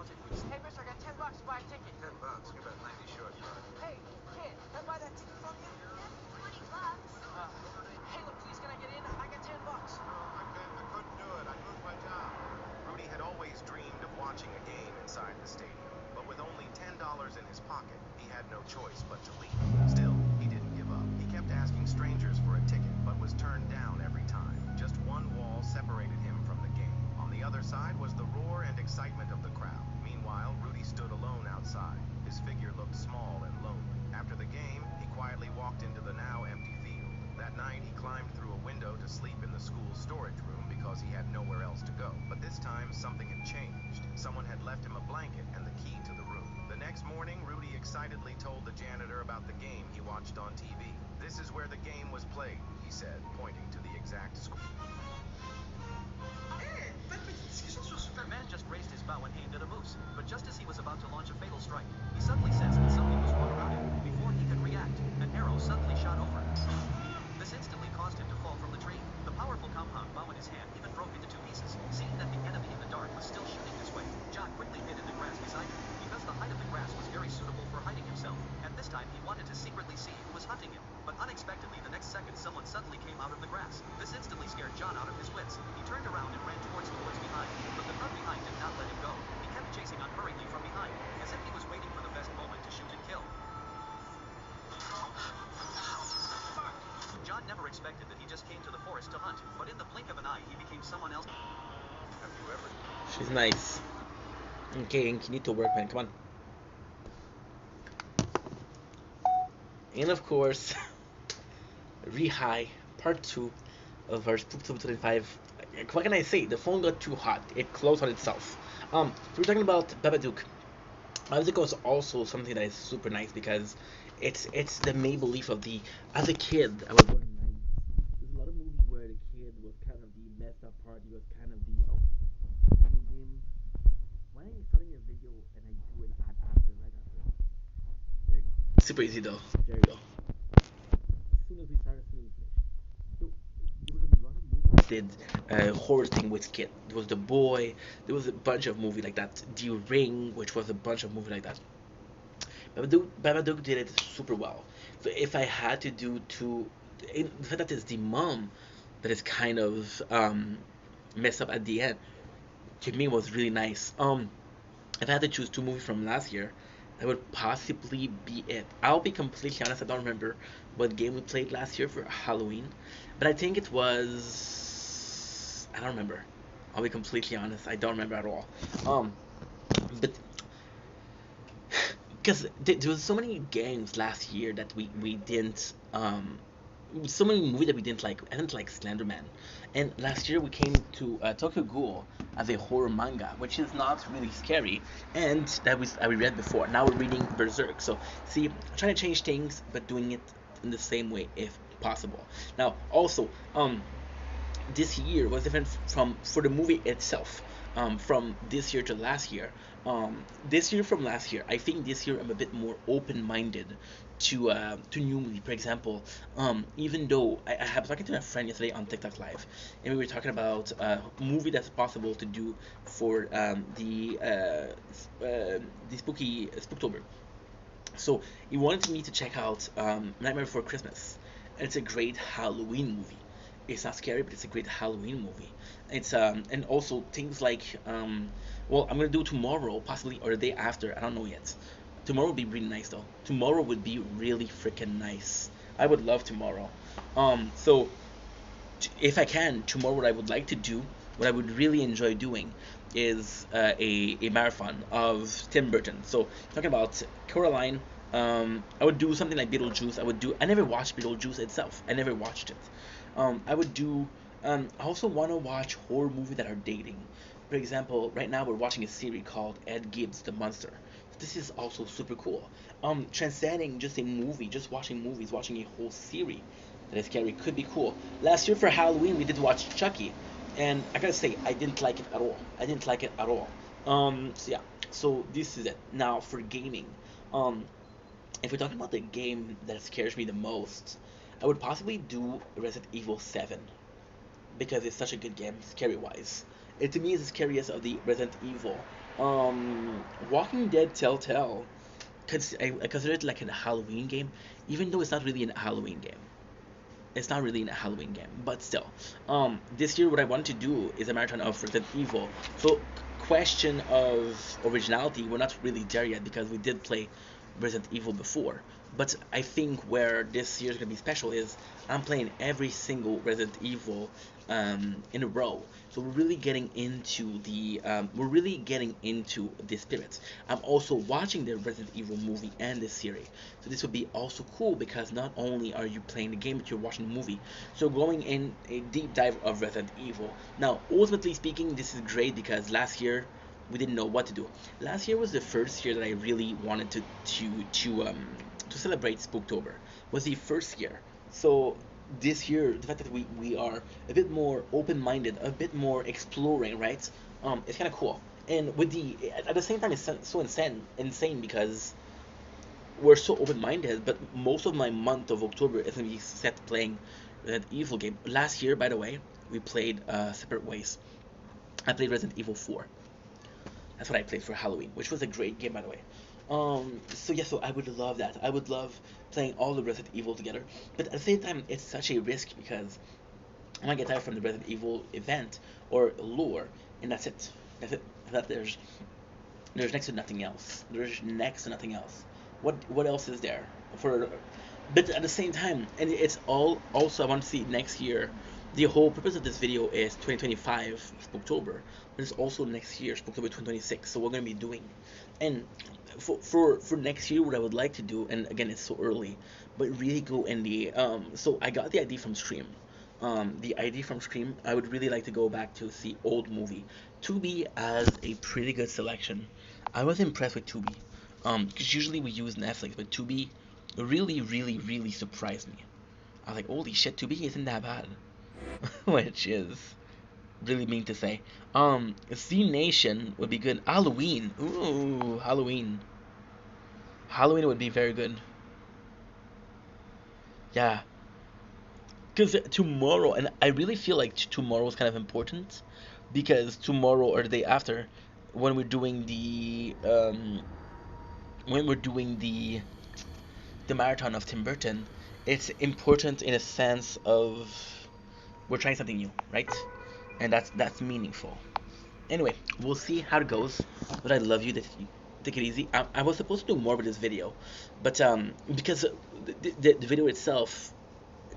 it would... Hey, mister, I got $10 to buy a ticket. $10? You're about 90 short, bud. Hey, kid, can I buy that ticket from you? That's $20. Hey, look, please, can I get in? I got $10. I couldn't do it. I'd lose my job. Rudy had always dreamed of watching a game inside the stadium, but with only $10 in his pocket, he had no choice but to leave. Still, he didn't give up. He kept asking strangers for a ticket, but was turned down every time. Just one wall separated him from the game. On the other side was the roar and excitement of the crowd. Meanwhile, Rudy stood alone outside. His figure looked small and lonely. After the game, he quietly walked into the now empty field. That night, he climbed through a window to sleep in the school's storage room because he had nowhere else to go. But this time, something had changed. Someone had left him a blanket and the key to the room. The next morning, Rudy excitedly told the janitor about the game he watched on TV. This is where the game was played, he said, pointing to the exact school. The man just raised his bow and aimed at a moose, but just as he was about to launch a fatal strike, he suddenly sensed that something was wrong around him. Before he could react, an arrow suddenly shot over him. This instantly caused him to fall from the tree. The powerful compound bow in his hand even broke into 2 pieces. Seeing that the enemy in the dark was still shooting his way, John quickly hid in the grass beside him. Because the height of the grass was very suitable for hiding himself, at this time he wanted to secretly see who was hunting him. But unexpectedly, the next second, someone suddenly came out of the grass. This instantly scared John out of his wits. He turned around and ran towards the woods behind, but the crowd behind did not let him go. He kept chasing unhurriedly from behind, as if he was waiting for the best moment to shoot and kill. John never expected that he just came to the forest to hunt, but in the blink of an eye, he became someone else. Have you ever... She's nice. Okay, Ink, you need to work, man. Come on. And of course, Rehigh, part 2 of our Spooktober 25. What can I say? The phone got too hot. It closed on itself. We're talking about Babadook. Babadook was also something that is super nice because it's the main belief of the... As a kid, I was born in the 90s. There's a lot of movies where the kid was kind of the messed up part. He was kind of the... video game. Why are you starting your video and I do an ad after, right after? There you go. Super easy though. There you go. As soon as we start, as soon as we finish. So, there was a lot of movies that did horror thing with kid. There was The Boy. There was a bunch of movies like that. The Ring, which was a bunch of movies like that. Babadook did it super well. So if I had to do two, the fact that it's the mom that is kind of messed up at the end, to me was really nice. If I had to choose 2 movies from last year, that would possibly be it. I'll be completely honest, I don't remember what game we played last year for Halloween, but I think it was... I don't remember. I'll be completely honest, I don't remember at all. But because there was so many games last year that we didn't so many movies that we didn't like. I didn't like Slenderman, and last year we came to Tokyo Ghoul as a horror manga, which is not really scary, and that we read before. Now we're reading Berserk. So see, I'm trying to change things, but doing it in the same way if possible. Now also, this year was different for the movie itself. From this year to last year. This year from last year, I think this year I'm a bit more open-minded to new movie. For example, even though I was talking to a friend yesterday on TikTok Live, and we were talking about a movie that's possible to do for the spooky Spooktober. So he wanted me to check out Nightmare Before Christmas, and it's a great Halloween movie. It's not scary, but it's a great Halloween movie. It's and also things like well, I'm gonna do tomorrow, possibly, or the day after. I don't know yet. Tomorrow would be really nice though. Tomorrow would be really freaking nice. I would love tomorrow. So if I can, tomorrow what I would like to do, what I would really enjoy doing, is a marathon of Tim Burton. So talking about Coraline. I would do something like Beetlejuice. I never watched Beetlejuice itself. I never watched it. I would do. I also want to watch horror movies that are dating. For example, right now we're watching a series called Ed Gibbs the Monster. This is also super cool. Transcending just a movie, just watching movies, watching a whole series that is scary could be cool. Last year for Halloween we did watch Chucky, and I gotta say I didn't like it at all. So yeah. So this is it. Now for gaming. If we're talking about the game that scares me the most, I would possibly do Resident Evil 7 because it's such a good game, scary-wise. It to me is the scariest of the Resident Evil Walking Dead Telltale, I consider it like a Halloween game, even though it's not really a Halloween game. It's not really a Halloween game, but still. This year, what I want to do is a marathon of Resident Evil. So, question of originality, we're not really there yet because we did play Resident Evil before. But I think where this year's gonna be special is I'm playing every single Resident Evil in a row. So we're really getting into the spirits. I'm also watching the Resident Evil movie and the series. So this would be also cool because not only are you playing the game, but you're watching the movie. So going in a deep dive of Resident Evil. Now, ultimately speaking, this is great because last year we didn't know what to do. Last year was the first year that I really wanted to celebrate Spooktober. Was the first year. So this year, the fact that we are a bit more open-minded, a bit more exploring, right? It's kind of cool. And with at the same time, it's so insane because we're so open-minded. But most of my month of October is gonna be set playing that Evil game. Last year, by the way, we played separate ways. I played Resident Evil 4. That's what I played for Halloween, which was a great game, by the way. So yeah, so I would love that. I would love playing all the Resident Evil together. But at the same time, it's such a risk because I might get tired from the Resident Evil event or lore, and that's it. That's it. That there's next to nothing else. There's next to nothing else. What else is there for? But at the same time, and it's all also I want to see next year. The whole purpose of this video is 2025 Spooktober, but it's also next year Spooktober 2026. So we're gonna be doing, and for next year, what I would like to do, and again it's so early, but really go in the So I got the idea from Stream. The idea from Stream, I would really like to go back to see old movie. Tubi has a pretty good selection. I was impressed with Tubi, because usually we use Netflix, but Tubi really surprised me. I was like, holy shit, Tubi isn't that bad. Which is really mean to say. Z Nation would be good. Halloween. Ooh, Halloween. Halloween would be very good. Yeah. Because tomorrow, and I really feel like tomorrow is kind of important, because tomorrow or the day after, when we're doing the marathon of Tim Burton, it's important in a sense of we're trying something new, right? And that's meaningful. Anyway, we'll see how it goes. But I love you. Take it easy. I was supposed to do more with this video, but because the video itself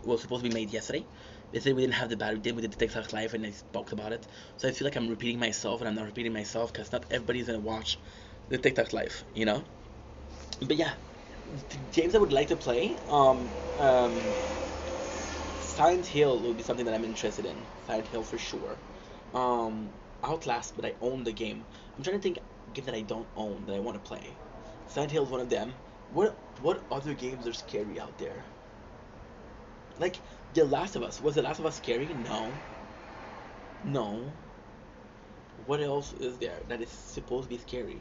was supposed to be made yesterday. They said we didn't have the battery. We did the TikTok live and I spoke about it. So I feel like I'm repeating myself, and I'm not repeating myself because not everybody's gonna watch the TikTok live, you know. But yeah, the games I would like to play. Silent Hill would be something that I'm interested in. Silent Hill for sure. Outlast, but I own the game. I'm trying to think game that I don't own that I want to play. Silent Hill is one of them. What other games are scary out there? Like The Last of Us. Was The Last of Us scary? No. No. What else is there that is supposed to be scary?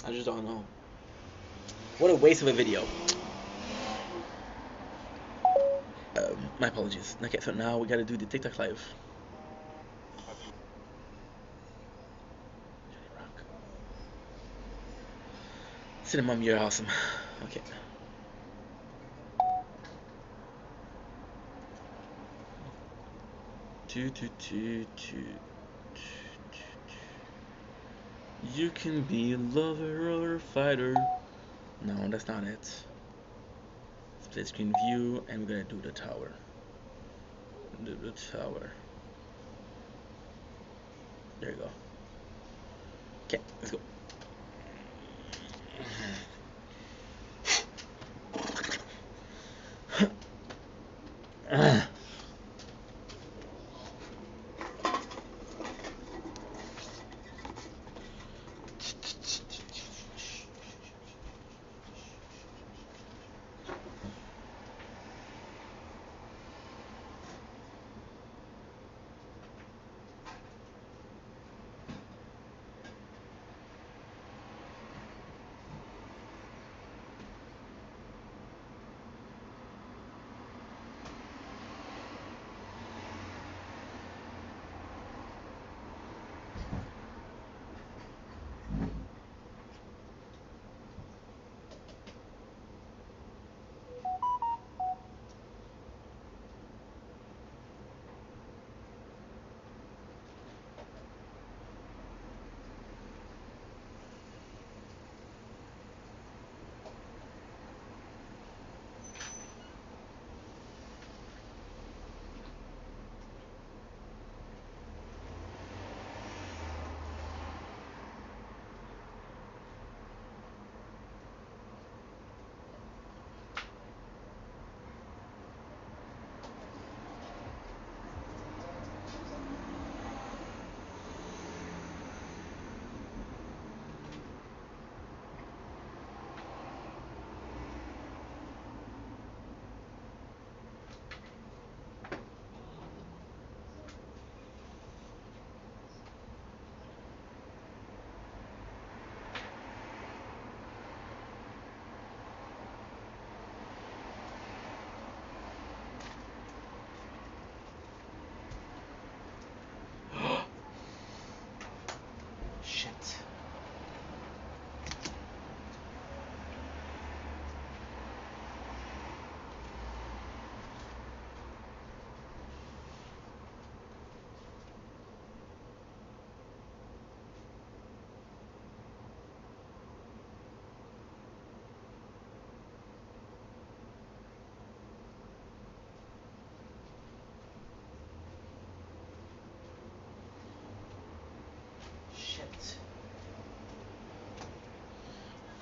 I just don't know. What a waste of a video. My apologies. Okay, so now we gotta do the TikTok live. Cinnamon, you're awesome. Okay. You can be a lover or a fighter. No, that's not it. Split screen view, and we're gonna do the tower. Do the tower. There you go. Okay, let's go.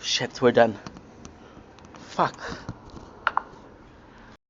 Shit, we're done. Fuck.